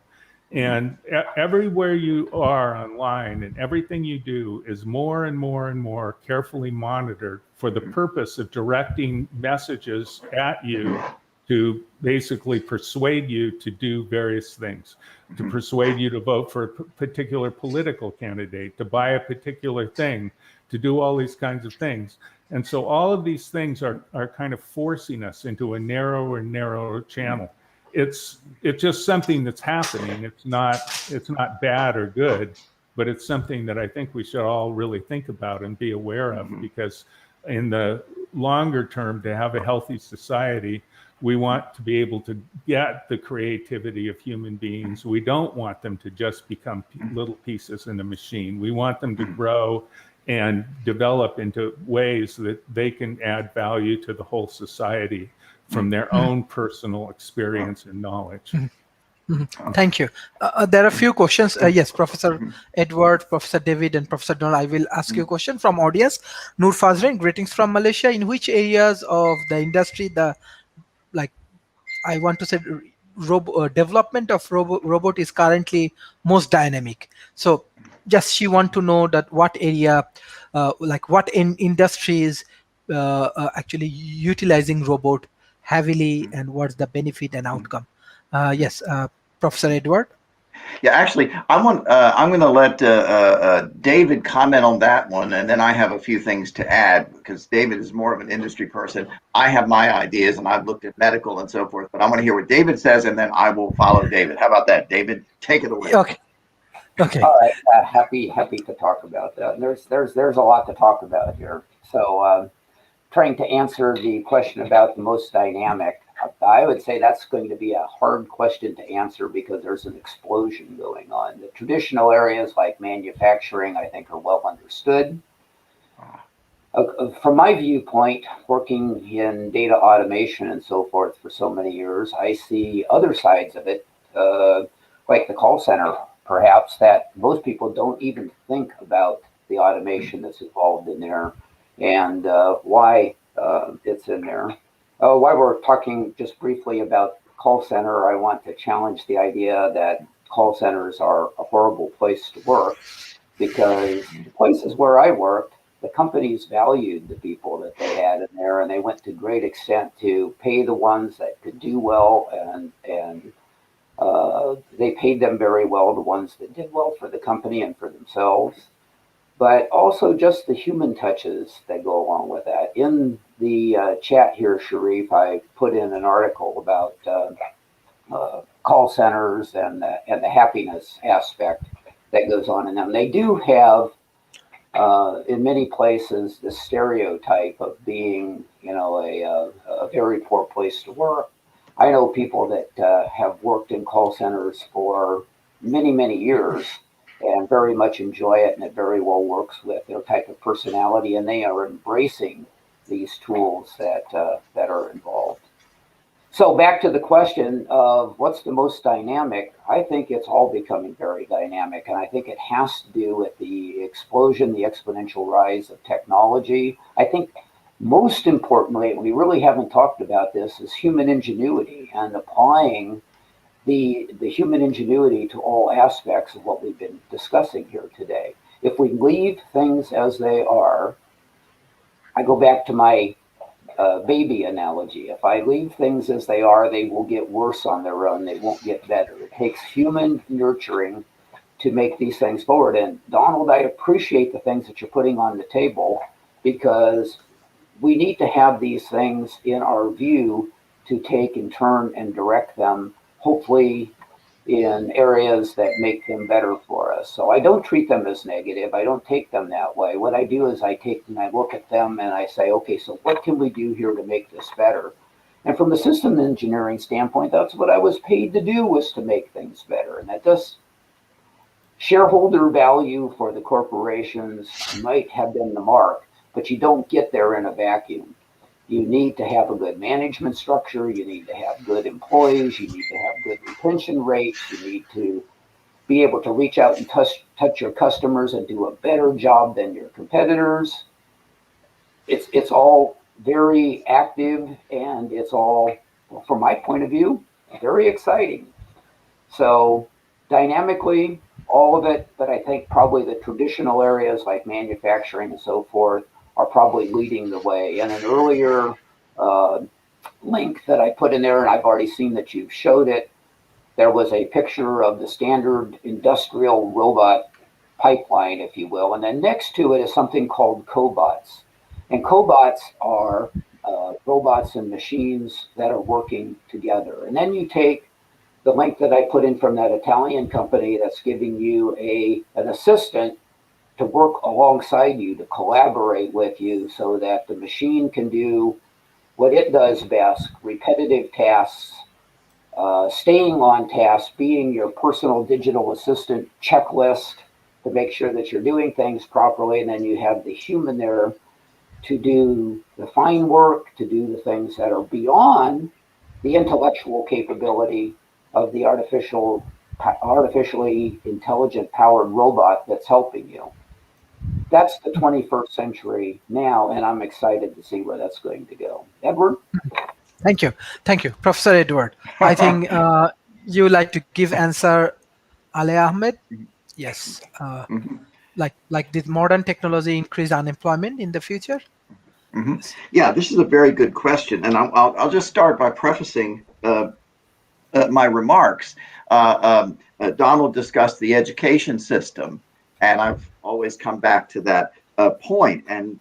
And everywhere you are online and everything you do is more and more and more carefully monitored for the purpose of directing messages at you to basically persuade you to do various things, to persuade you to vote for a particular political candidate, to buy a particular thing, to do all these kinds of things. And so all of these things are kind of forcing us into a narrower and narrower channel. It's just something that's happening. It's not bad or good, but it's something that I think we should all really think about and be aware of, because in the longer term, to have a healthy society, we want to be able to get the creativity of human beings. We don't want them to just become little pieces in a machine. We want them to grow and develop into ways that they can add value to the whole society from their own personal experience and knowledge. Thank you. There are a few questions. Yes, Professor Edward, Professor David, and Professor Donald, I will ask you a question from audience. Nur Fazrin, greetings from Malaysia. In which areas of the industry, I want to say, development of robot is currently most dynamic? So just she want to know that what area, what industries actually utilizing robot heavily, and what's the benefit and outcome? Yes, Professor Edward. Yeah, actually, I'm going to let David comment on that one, and then I have a few things to add, because David is more of an industry person. I have my ideas, and I've looked at medical and so forth, but I want to hear what David says, and then I will follow David. How about that, David? Take it away. Okay. All right. Happy to talk about that. And there's a lot to talk about here. So, trying to answer the question about the most dynamic, I would say that's going to be a hard question to answer, because there's an explosion going on. The traditional areas like manufacturing, I think, are well understood. From my viewpoint, working in data automation and so forth for so many years, I see other sides of it, like the call center, perhaps, that most people don't even think about the automation that's involved in there, and why it's in there. While we're talking just briefly about call center, I want to challenge the idea that call centers are a horrible place to work, because the places where I worked, the companies valued the people that they had in there, and they went to great extent to pay the ones that could do well, and they paid them very well, the ones that did well for the company and for themselves. But also just the human touches that go along with that. In the chat here, Sharif, I put in an article about call centers and the happiness aspect that goes on in them. They do have, in many places, the stereotype of being, a very poor place to work. I know people that have worked in call centers for many, many years and very much enjoy it, and it very well works with their type of personality, and they are embracing these tools that are involved. So back to the question of what's the most dynamic, I think it's all becoming very dynamic, and I think it has to do with the explosion, the exponential rise of technology. I think most importantly, and we really haven't talked about this, is human ingenuity and applying the human ingenuity to all aspects of what we've been discussing here today. If we leave things as they are, I go back to my baby analogy. If I leave things as they are, they will get worse on their own. They won't get better. It takes human nurturing to make these things forward. And Donald, I appreciate the things that you're putting on the table, because we need to have these things in our view to take and turn and direct them, hopefully in areas that make them better for us. So I don't treat them as negative. I don't take them that way. What I do is I take and I look at them and I say, okay, so what can we do here to make this better? And from a system engineering standpoint, that's what I was paid to do, was to make things better. And that does, shareholder value for the corporations might have been the mark, but you don't get there in a vacuum. You need to have a good management structure. You need to have good employees. You need to have good retention rates. You need to be able to reach out and touch your customers and do a better job than your competitors. It's all very active, and it's all, from my point of view, very exciting. So dynamically, all of it, but I think probably the traditional areas like manufacturing and so forth are probably leading the way. And an earlier link that I put in there, and I've already seen that you've showed it, there was a picture of the standard industrial robot pipeline, if you will. And then next to it is something called cobots. And cobots are robots and machines that are working together. And then you take the link that I put in from that Italian company that's giving you an assistant to work alongside you, to collaborate with you, so that the machine can do what it does best: repetitive tasks, staying on task, being your personal digital assistant checklist to make sure that you're doing things properly. And then you have the human there to do the fine work, to do the things that are beyond the intellectual capability of the artificially intelligent powered robot that's helping you. That's the 21st century now, and I'm excited to see where that's going to go. Edward? Thank you. Thank you, Professor Edward. I think you like to give answer, Ale Ahmed. Yes. Like did modern technology increase unemployment in the future? Yes. Yeah, this is a very good question, and I'll just start by prefacing my remarks. Donald discussed the education system, and I've always come back to that point. And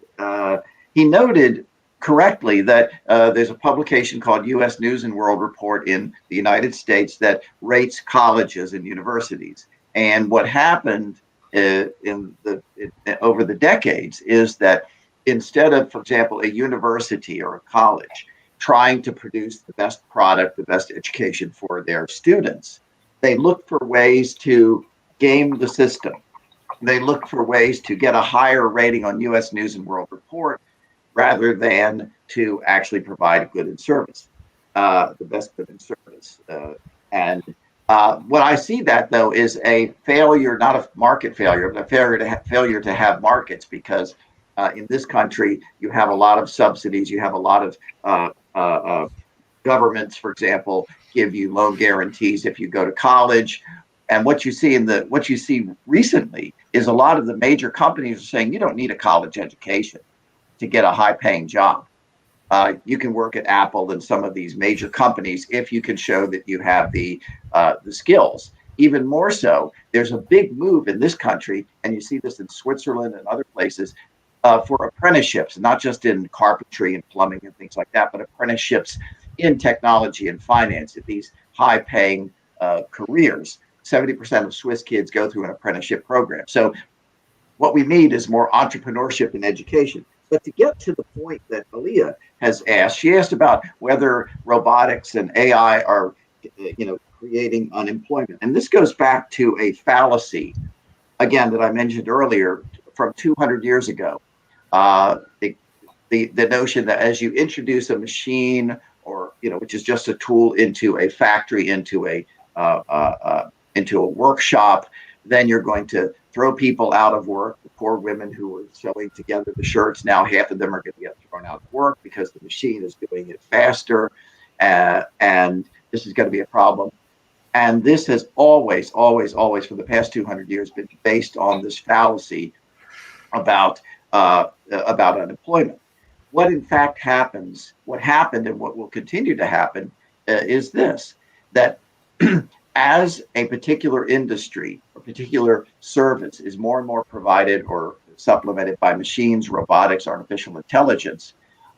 he noted correctly that there's a publication called U.S. News and World Report in the United States that rates colleges and universities. And what happened over the decades is that instead of, for example, a university or a college trying to produce the best product, the best education for their students, they look for ways to game the system. They look for ways to get a higher rating on U.S. News and World Report rather than to actually provide a good and service, the best good and service. What I see that, though, is a failure, not a market failure, but a failure to have markets, because in this country, you have a lot of subsidies, you have a lot of governments, for example, give you loan guarantees if you go to college. And what you see recently is a lot of the major companies are saying you don't need a college education to get a high-paying job. You can work at Apple and some of these major companies if you can show that you have the skills. Even more so, there's a big move in this country, and you see this in Switzerland and other places, for apprenticeships, not just in carpentry and plumbing and things like that, but apprenticeships in technology and finance at these high-paying careers. 70% of Swiss kids go through an apprenticeship program. So what we need is more entrepreneurship in education. But to get to the point that Aaliyah has asked, she asked about whether robotics and AI are, creating unemployment. And this goes back to a fallacy, again, that I mentioned earlier from 200 years ago. The notion that as you introduce a machine, or which is just a tool, into a factory, into a workshop, then you're going to throw people out of work. The poor women who were sewing together the shirts, now half of them are going to get thrown out of work because the machine is doing it faster, and this is going to be a problem. And this has always, always, always, for the past 200 years, been based on this fallacy about unemployment. What in fact happens, what happened and what will continue to happen is this, that as a particular industry or particular service is more and more provided or supplemented by machines, robotics, artificial intelligence,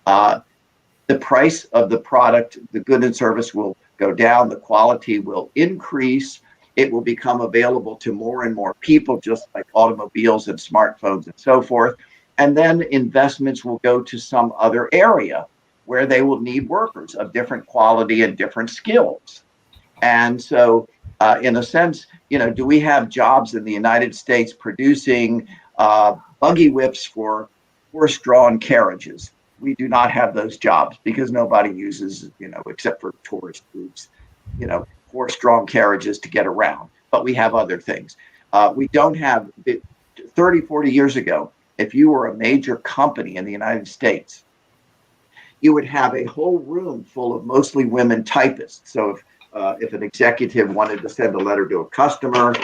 the price of the product, the good and service will go down, the quality will increase, it will become available to more and more people, just like automobiles and smartphones and so forth. And then investments will go to some other area where they will need workers of different quality and different skills. And so, in a sense, do we have jobs in the United States producing buggy whips for horse-drawn carriages? We do not have those jobs because nobody uses, except for tourist groups, horse-drawn carriages to get around. But we have other things. We don't have 30, 40 years ago, if you were a major company in the United States, you would have a whole room full of mostly women typists. So if an executive wanted to send a letter to a customer,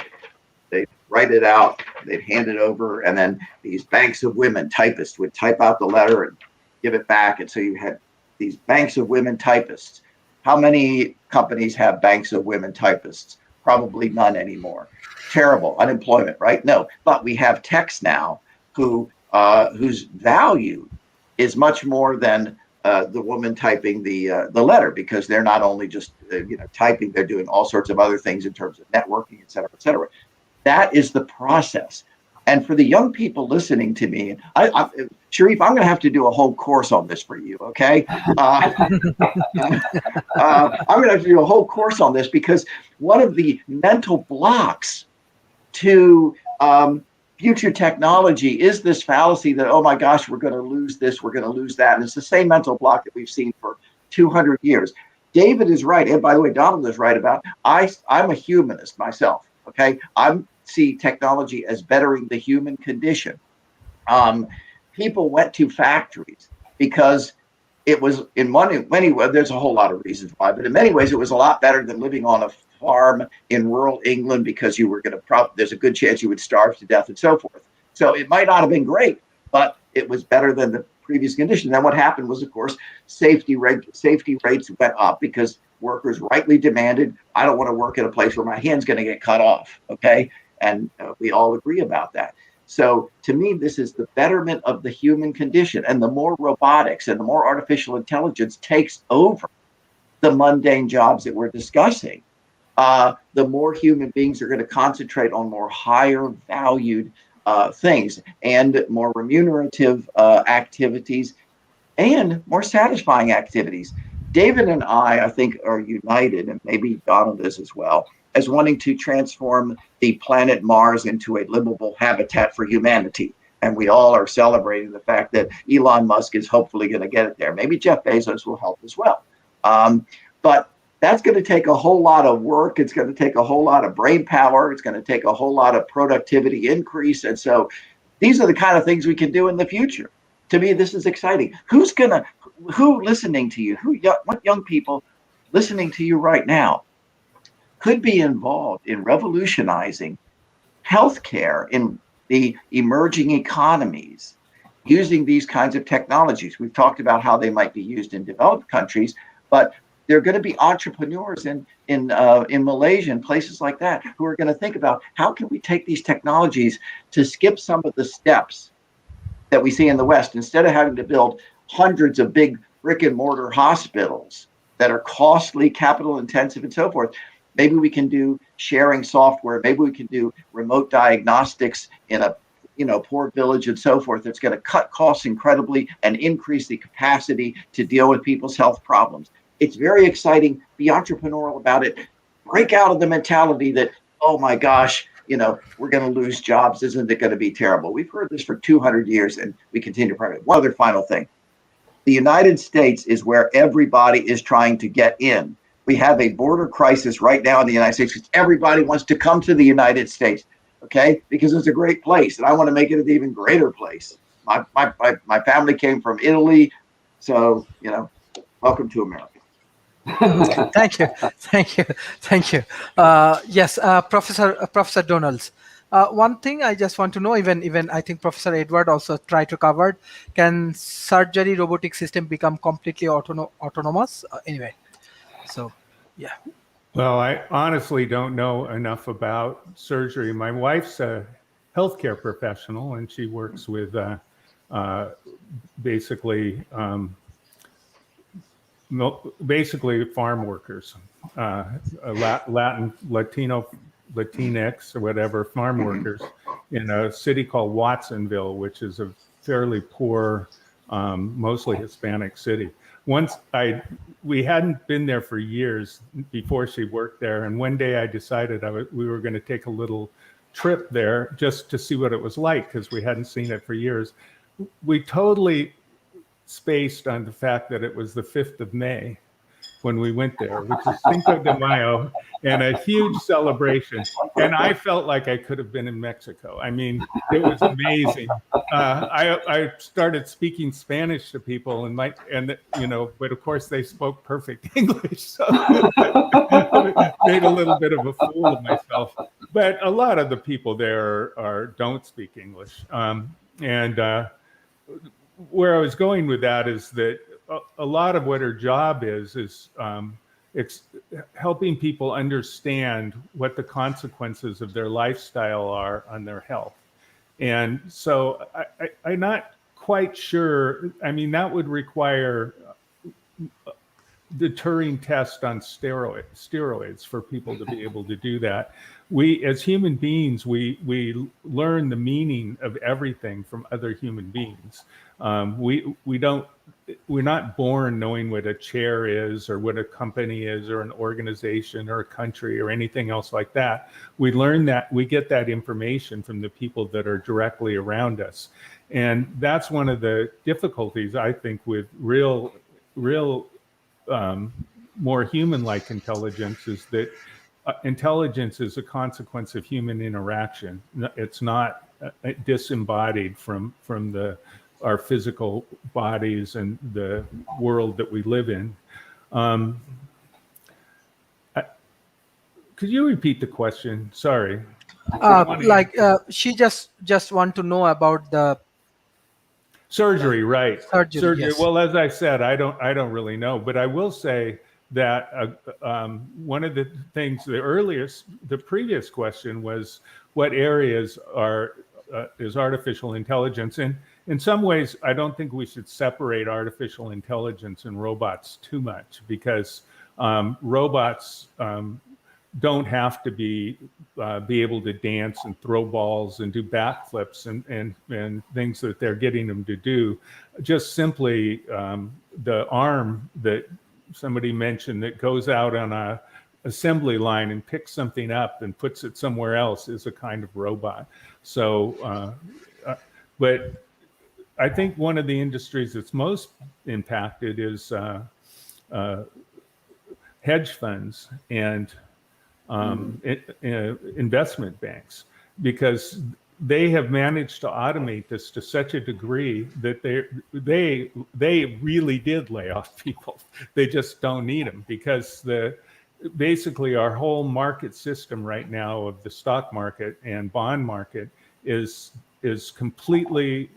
they'd write it out, they'd hand it over, and then these banks of women typists would type out the letter and give it back. And so you had these banks of women typists. How many companies have banks of women typists? Probably none anymore. Terrible unemployment, right? No, but we have techs now whose value is much more than the woman typing the letter, because they're not only just typing, they're doing all sorts of other things in terms of networking, et cetera, et cetera. That is the process. And for the young people listening to me, Sharif, I'm going to have to do a whole course on this for you, okay? I'm going to have to do a whole course on this, because one of the mental blocks to future technology is this fallacy that, oh my gosh, we're going to lose this, we're going to lose that. And it's the same mental block that we've seen for 200 years. David is right. And by the way, Donald is right about, I'm a humanist myself, okay? I see technology as bettering the human condition. People went to factories because it was, in many ways, there's a whole lot of reasons why, but in many ways it was a lot better than living on a farm in rural England, because you were going to there's a good chance you would starve to death and so forth. So it might not have been great, but it was better than the previous condition. Then what happened was, of course, safety rates went up because workers rightly demanded, I don't want to work in a place where my hand's going to get cut off, okay? And we all agree about that. So to me, this is the betterment of the human condition. And the more robotics and the more artificial intelligence takes over the mundane jobs that we're discussing, the more human beings are going to concentrate on more higher valued things and more remunerative activities and more satisfying activities. David and I think, are united, and maybe Donald is as well, as wanting to transform the planet Mars into a livable habitat for humanity. And we all are celebrating the fact that Elon Musk is hopefully going to get it there. Maybe Jeff Bezos will help as well. But that's going to take a whole lot of work. It's going to take a whole lot of brain power. It's going to take a whole lot of productivity increase. And so these are the kind of things we can do in the future. To me, this is exciting. Who listening to you, what young people listening to you right now could be involved in revolutionizing healthcare in the emerging economies using these kinds of technologies? We've talked about how they might be used in developed countries, but there are going to be entrepreneurs in Malaysia and places like that who are going to think about, how can we take these technologies to skip some of the steps that we see in the West? Instead of having to build hundreds of big brick and mortar hospitals that are costly, capital intensive, and so forth, maybe we can do sharing software. Maybe we can do remote diagnostics in a poor village and so forth. That's going to cut costs incredibly and increase the capacity to deal with people's health problems. It's very exciting. Be entrepreneurial about it. Break out of the mentality that, oh my gosh, we're going to lose jobs. Isn't it going to be terrible? We've heard this for 200 years and we continue to pray. One other final thing. The United States is where everybody is trying to get in. We have a border crisis right now in the United States because everybody wants to come to the United States, okay? Because it's a great place, and I want to make it an even greater place. My family came from Italy, so welcome to America. Thank you. Yes, Professor Donalds. One thing I just want to know, even I think Professor Edward also tried to cover, can surgery robotic system become completely autonomous? Anyway. So, yeah. Well, I honestly don't know enough about surgery. My wife's a healthcare professional, and she works with basically basically farm workers, Latinx or whatever, farm workers in a city called Watsonville, which is a fairly poor, mostly Hispanic city. We hadn't been there for years before she worked there, and one day I decided we were going to take a little trip there just to see what it was like, because we hadn't seen it for years. We totally spaced on the fact that it was the 5th of May when we went there, which is Cinco de Mayo, and a huge celebration. And I felt like I could have been in Mexico. I mean, it was amazing. I started speaking Spanish to people, but of course they spoke perfect English, so I made a little bit of a fool of myself. But a lot of the people there don't speak English, and where I was going with that is that a lot of what her job is it's helping people understand what the consequences of their lifestyle are on their health. And so I'm not quite sure. I mean, that would require the Turing test on steroids for people to be able to do that. We, as human beings, we learn the meaning of everything from other human beings. We're not born knowing what a chair is, or what a company is, or an organization, or a country, or anything else like that. We learn that, we get that information from the people that are directly around us. And that's one of the difficulties, I think, with real more human-like intelligence, is that intelligence is a consequence of human interaction. It's not disembodied from our physical bodies and the world that we live in. Could you repeat the question? Sorry. She just want to know about the surgery, right? Surgery. Yes. Well, as I said, I don't really know, but I will say that one of the things, the previous question was, what areas is artificial intelligence? And in some ways, I don't think we should separate artificial intelligence and robots too much, because robots don't have to be able to dance and throw balls and do backflips and things that they're getting them to do. Just simply the arm that somebody mentioned that goes out on a assembly line and picks something up and puts it somewhere else is a kind of robot. So, but I think one of the industries that's most impacted is hedge funds and investment banks, because they have managed to automate this to such a degree that they really did lay off people. They just don't need them, because basically our whole market system right now of the stock market and bond market is completely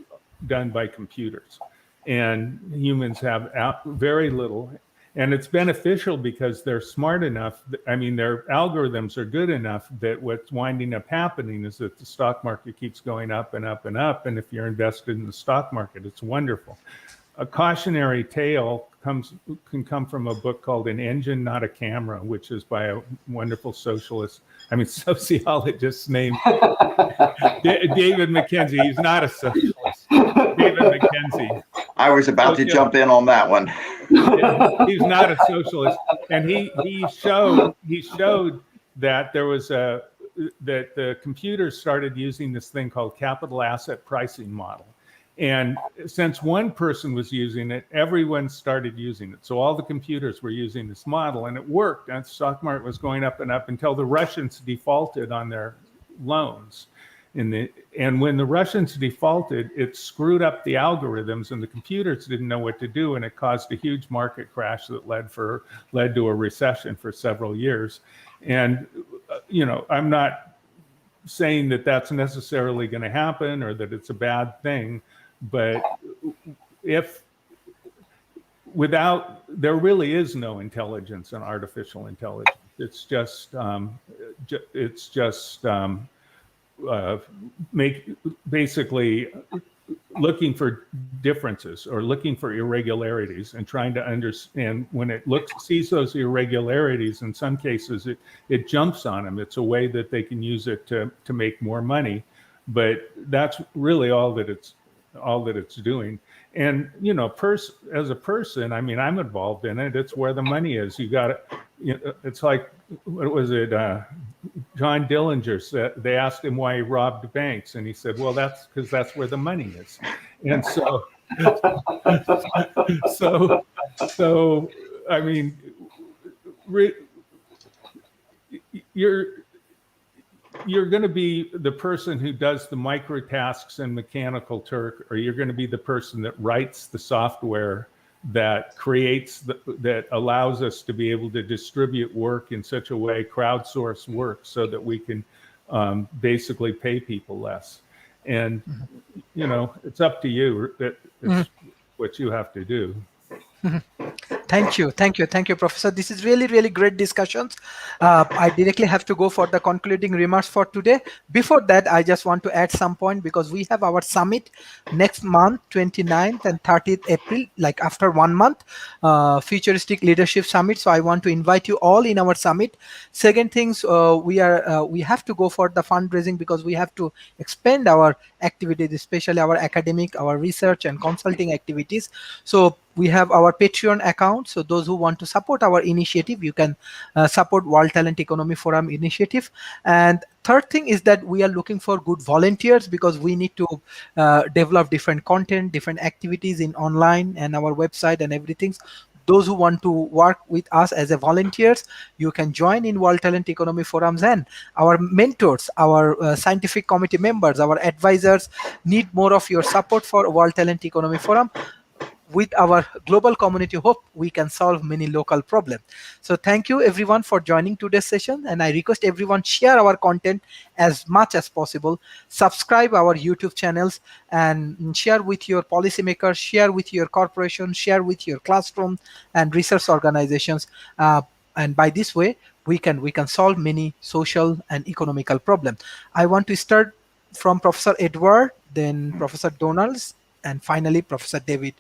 done by computers, and humans have very little. And it's beneficial because they're smart enough. I mean, their algorithms are good enough that what's winding up happening is that the stock market keeps going up and up and up. And if you're invested in the stock market, it's wonderful. A cautionary tale can come from a book called An Engine, Not a Camera, which is by a wonderful sociologist named David McKenzie. He's not a socialist. David McKenzie. I was about to jump in on that one. He's not a socialist, and he showed that there was that the computers started using this thing called capital asset pricing model. And since one person was using it, everyone started using it. So all the computers were using this model, and it worked. And the stock market was going up and up until the Russians defaulted on their loans. And when the Russians defaulted, it screwed up the algorithms, and the computers didn't know what to do, and it caused a huge market crash that led to a recession for several years. And I'm not saying that that's necessarily going to happen or that it's a bad thing, but there really is no intelligence in artificial intelligence. It's just basically looking for differences or looking for irregularities and trying to understand. When it sees those irregularities, in some cases it jumps on them. It's a way that they can use it to make more money, but that's really all that it's doing. And as a person, I mean, I'm involved in it. It's where the money is. You got it. It's like, what was it? John Dillinger said, they asked him why he robbed banks, and he said, "Well, that's because that's where the money is." And so, I mean, you're going to be the person who does the micro tasks in Mechanical Turk, or you're going to be the person that writes the software that creates that allows us to be able to distribute work in such a way, crowdsource work, so that we can basically pay people less. And it's up to you. It's what you have to do. Thank you, Professor. This is really, really great discussions. I directly have to go for the concluding remarks for today. Before that, I just want to add some point, because we have our summit next month, 29th and 30th April, like after 1 month, Futuristic Leadership Summit. So I want to invite you all in our summit. Second things, we have to go for the fundraising, because we have to expand our activities, especially our academic, our research and consulting activities. So we have our Patreon account. So those who want to support our initiative, you can support World Talent Economy Forum initiative. And third thing is that we are looking for good volunteers, because we need to develop different content, different activities in online and our website and everything. Those who want to work with us as a volunteers, you can join in World Talent Economy Forums. And our mentors, our scientific committee members, our advisors need more of your support for World Talent Economy Forum. With our global community, hope we can solve many local problems. So thank you everyone for joining today's session, and I request everyone share our content as much as possible. Subscribe our YouTube channels and share with your policymakers, share with your corporation, share with your classroom and research organizations. And by this way, we can solve many social and economical problems. I want to start from Professor Edward, then Professor Donalds, and finally Professor David.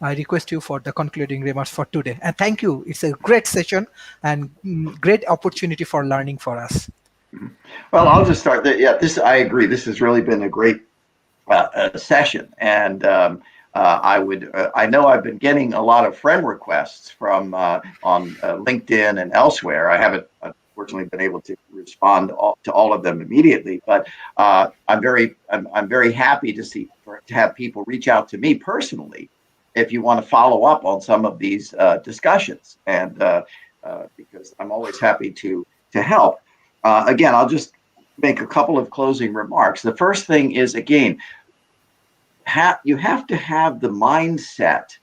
I request you for the concluding remarks for today. And thank you. It's a great session and great opportunity for learning for us. Well, I'll just start there. Yeah, I agree. This has really been a great session. And I know I've been getting a lot of friend requests from on LinkedIn and elsewhere. I haven't unfortunately been able to respond to all of them immediately, but I'm very happy to have people reach out to me personally if you want to follow up on some of these discussions, and because I'm always happy to help. Again, I'll just make a couple of closing remarks. The first thing is, again, you have to have the mindset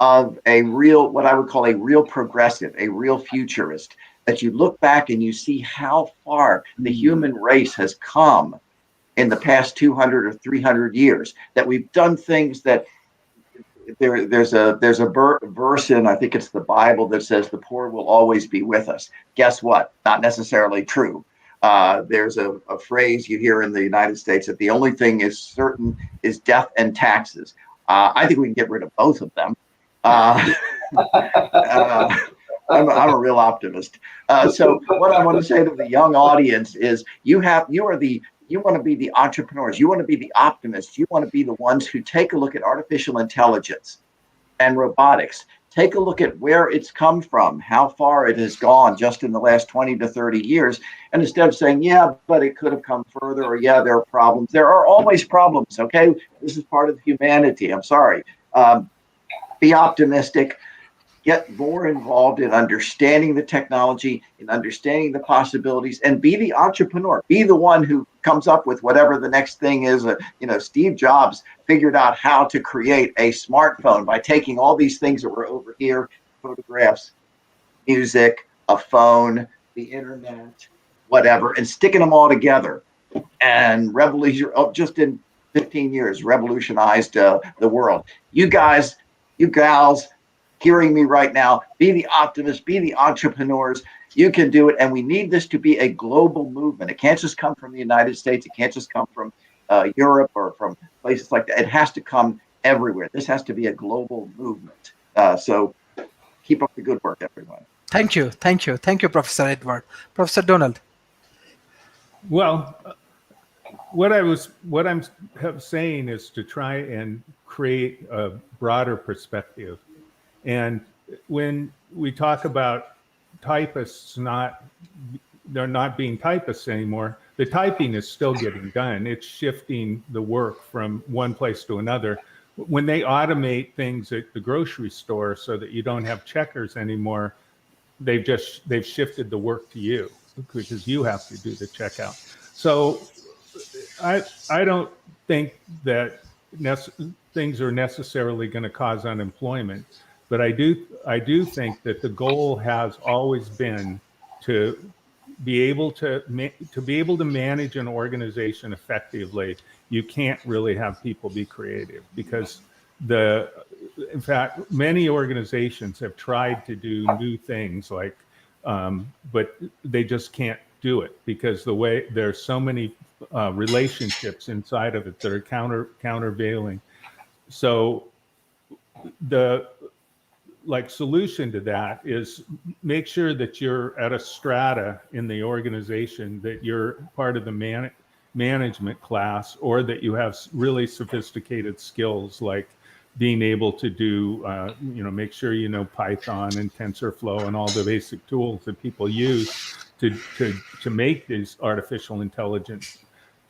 of what I would call a real progressive, a real futurist, that you look back and you see how far the human race has come in the past 200 or 300 years, that we've done things that there's a verse in, I think it's the Bible, that says the poor will always be with us. Guess what? Not necessarily true. There's a phrase you hear in the United States that the only thing is certain is death and taxes. I think we can get rid of both of them. I'm a real optimist. So what I want to say to the young audience is, you want to be the entrepreneurs. You want to be the optimists. You want to be the ones who take a look at artificial intelligence and robotics. Take a look at where it's come from, how far it has gone just in the last 20 to 30 years. And instead of saying, yeah, but it could have come further, or yeah, there are problems. There are always problems, okay? This is part of humanity. I'm sorry. Be optimistic. Get more involved in understanding the technology, in understanding the possibilities, and be the entrepreneur. Be the one who comes up with whatever the next thing is. Steve Jobs figured out how to create a smartphone by taking all these things that were over here, photographs, music, a phone, the internet, whatever, and sticking them all together. And just in 15 years, revolutionized the world. You guys, you gals, hearing me right now, be the optimists, be the entrepreneurs. You can do it. And we need this to be a global movement. It can't just come from the United States. It can't just come from Europe or from places like that. It has to come everywhere. This has to be a global movement. So keep up the good work, everyone. Thank you. Thank you. Thank you, Professor Edward. Professor Donald. Well, what I'm saying is to try and create a broader perspective. And when we talk about typists they're not being typists anymore, the typing is still getting done. It's shifting the work from one place to another. When they automate things at the grocery store so that you don't have checkers anymore, they've shifted the work to you because you have to do the checkout. So I don't think that things are necessarily going to cause unemployment, but I do think that the goal has always been to be able to manage an organization effectively. You can't really have people be creative because in fact, many organizations have tried to do new things but they just can't do it because there's so many relationships inside of it that are countervailing. So the solution to that is make sure that you're at a strata in the organization, that you're part of the management class, or that you have really sophisticated skills like being able to do, make sure you know Python and TensorFlow and all the basic tools that people use to make these artificial intelligence.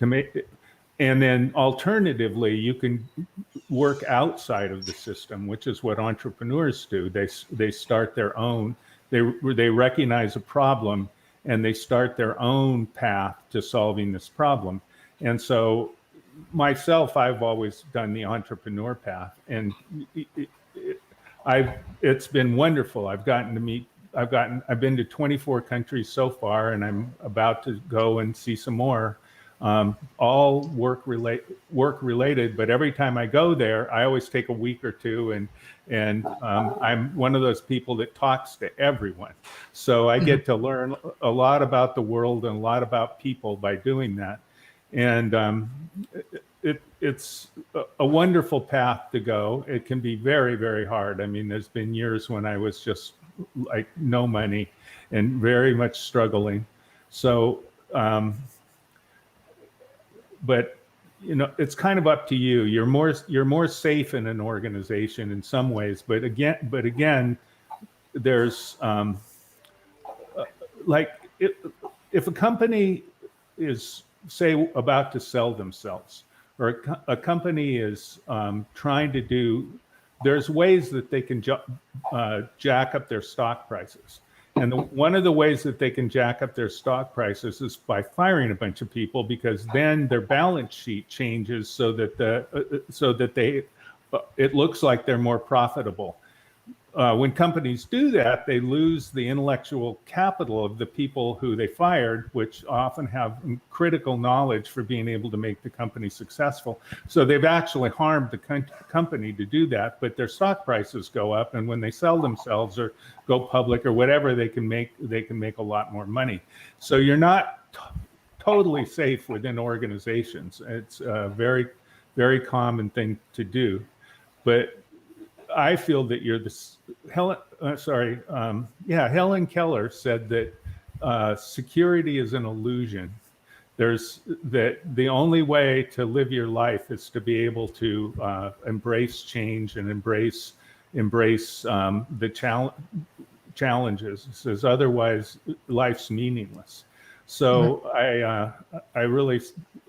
And then alternatively, you can work outside of the system, which is what entrepreneurs do. They start their own. They recognize a problem and they start their own path to solving this problem. And so myself, I've always done the entrepreneur path, and it's been wonderful. I've been to 24 countries so far, and I'm about to go and see some more, all work related. But every time I go there, I always take a week or two, and I'm one of those people that talks to everyone. So I get to learn a lot about the world and a lot about people by doing that. And it's a wonderful path to go. It can be very, very hard. I mean, there's been years when I was just like no money and very much struggling. So, but it's kind of up to you. You're more safe in an organization in some ways, but again, there's if a company is, say, about to sell themselves, or a company is trying to do, there's ways that they can jack up their stock prices. And one of the ways that they can jack up their stock prices is by firing a bunch of people, because then their balance sheet changes so that it looks like they're more profitable. When companies do that, they lose the intellectual capital of the people who they fired, which often have critical knowledge for being able to make the company successful. So they've actually harmed the company to do that, but their stock prices go up, and when they sell themselves or go public or whatever, they can make a lot more money. So you're not totally safe within organizations. It's a very, very common thing to do, but I feel that Helen Keller said that security is an illusion. That the only way to live your life is to be able to embrace change and embrace the challenges. It says otherwise life's meaningless. So I really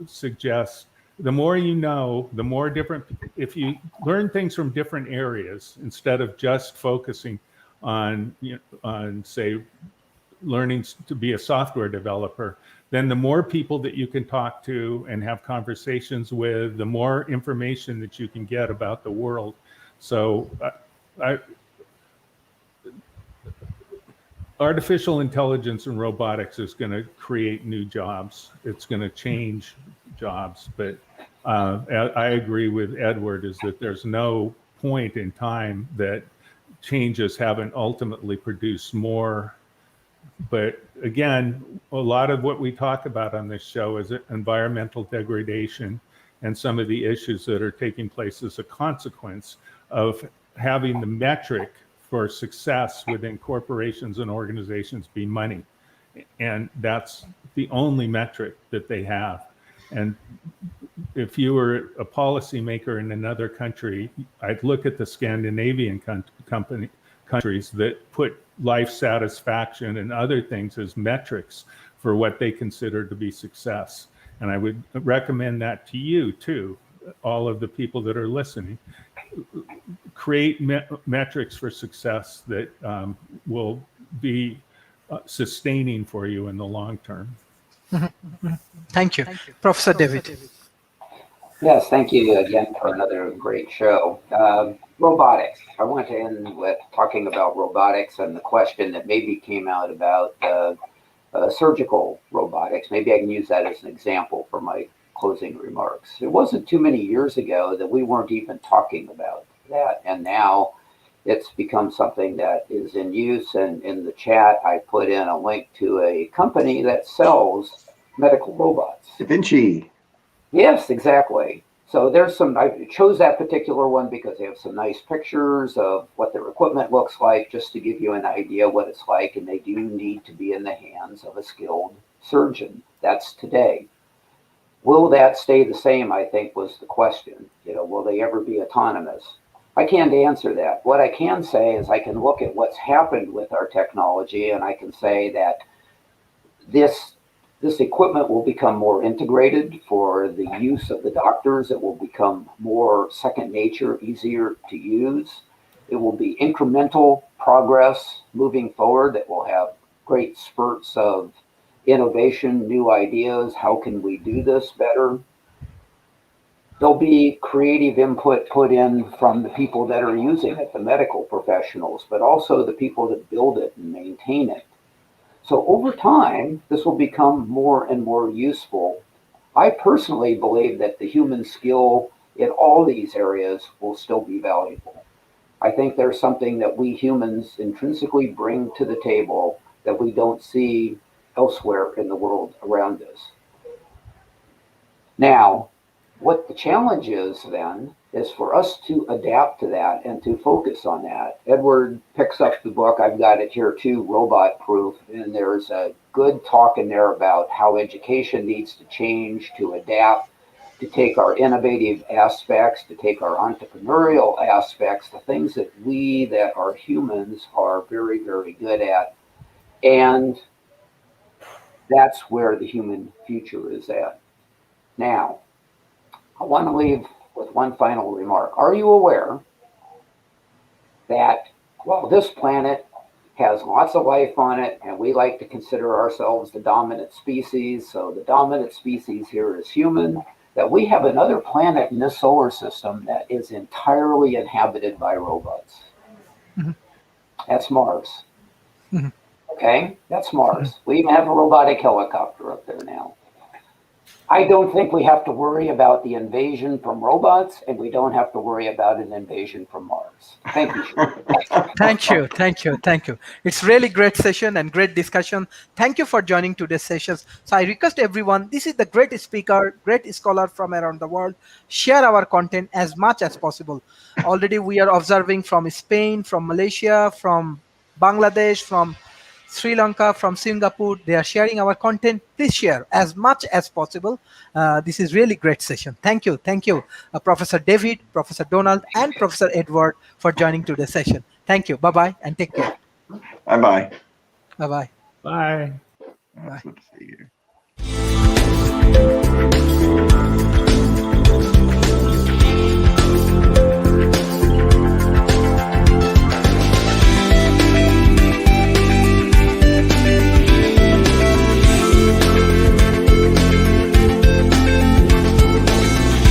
suggest, the more you know, the more different, if you learn things from different areas, instead of just focusing on say, learning to be a software developer, then the more people that you can talk to and have conversations with, the more information that you can get about the world. So artificial intelligence and robotics is going to create new jobs. It's going to change jobs, but I agree with Edward, is that there's no point in time that changes haven't ultimately produced more. But again, a lot of what we talk about on this show is environmental degradation and some of the issues that are taking place as a consequence of having the metric for success within corporations and organizations be money. And that's the only metric that they have. And if you were a policymaker in another country, I'd look at the Scandinavian countries that put life satisfaction and other things as metrics for what they consider to be success. And I would recommend that to you too, all of the people that are listening. Create metrics for success that will be sustaining for you in the long term. Thank you. Professor David. Yes, thank you again for another great show. Robotics. I want to end with talking about robotics and the question that maybe came out about surgical robotics. Maybe I can use that as an example for my closing remarks. It wasn't too many years ago that we weren't even talking about that, and now it's become something that is in use. And in the chat, I put in a link to a company that sells medical robots. Da Vinci. Yes, exactly. So there's some, I chose that particular one because they have some nice pictures of what their equipment looks like, just to give you an idea what it's like. And they do need to be in the hands of a skilled surgeon. That's today. Will that stay the same, I think, was the question. You know, will they ever be autonomous? I can't answer that. What I can say is I can look at what's happened with our technology, and I can say that this equipment will become more integrated for the use of the doctors. It will become more second nature, easier to use. It will be incremental progress moving forward that will have great spurts of innovation, new ideas. How can we do this better? There'll be creative input put in from the people that are using it, the medical professionals, but also the people that build it and maintain it. So over time, this will become more and more useful. I personally believe that the human skill in all these areas will still be valuable. I think there's something that we humans intrinsically bring to the table that we don't see elsewhere in the world around us. Now, what the challenge is then is for us to adapt to that and to focus on that. Edward picks up the book, I've got it here too, Robot Proof, and there's a good talk in there about how education needs to change, to adapt, to take our innovative aspects, to take our entrepreneurial aspects, the things that we that are humans are very, very good at. And that's where the human future is at. Now, I want to leave with one final remark. Are you aware that while this planet has lots of life on it, and we like to consider ourselves the dominant species, so the dominant species here is human, that we have another planet in this solar system that is entirely inhabited by robots? Mm-hmm. That's Mars. Mm-hmm. Okay, that's Mars. Mm-hmm. We even have a robotic helicopter up there now. I don't think we have to worry about the invasion from robots, and we don't have to worry about an invasion from Mars. Thank you. Thank you. It's really great session and great discussion. Thank you for joining today's sessions. So I request everyone, this is the great speaker, great scholar from around the world. Share our content as much as possible. Already we are observing from Spain, from Malaysia, from Bangladesh, from Sri Lanka, from Singapore. They are sharing our content. Please share as much as possible. This is really great session. Thank you, Professor David, Professor Donald, and Professor Edward for joining today's session. Thank you. Bye-bye and take care. Bye-bye. Bye-bye. Bye. Bye. Good to see you.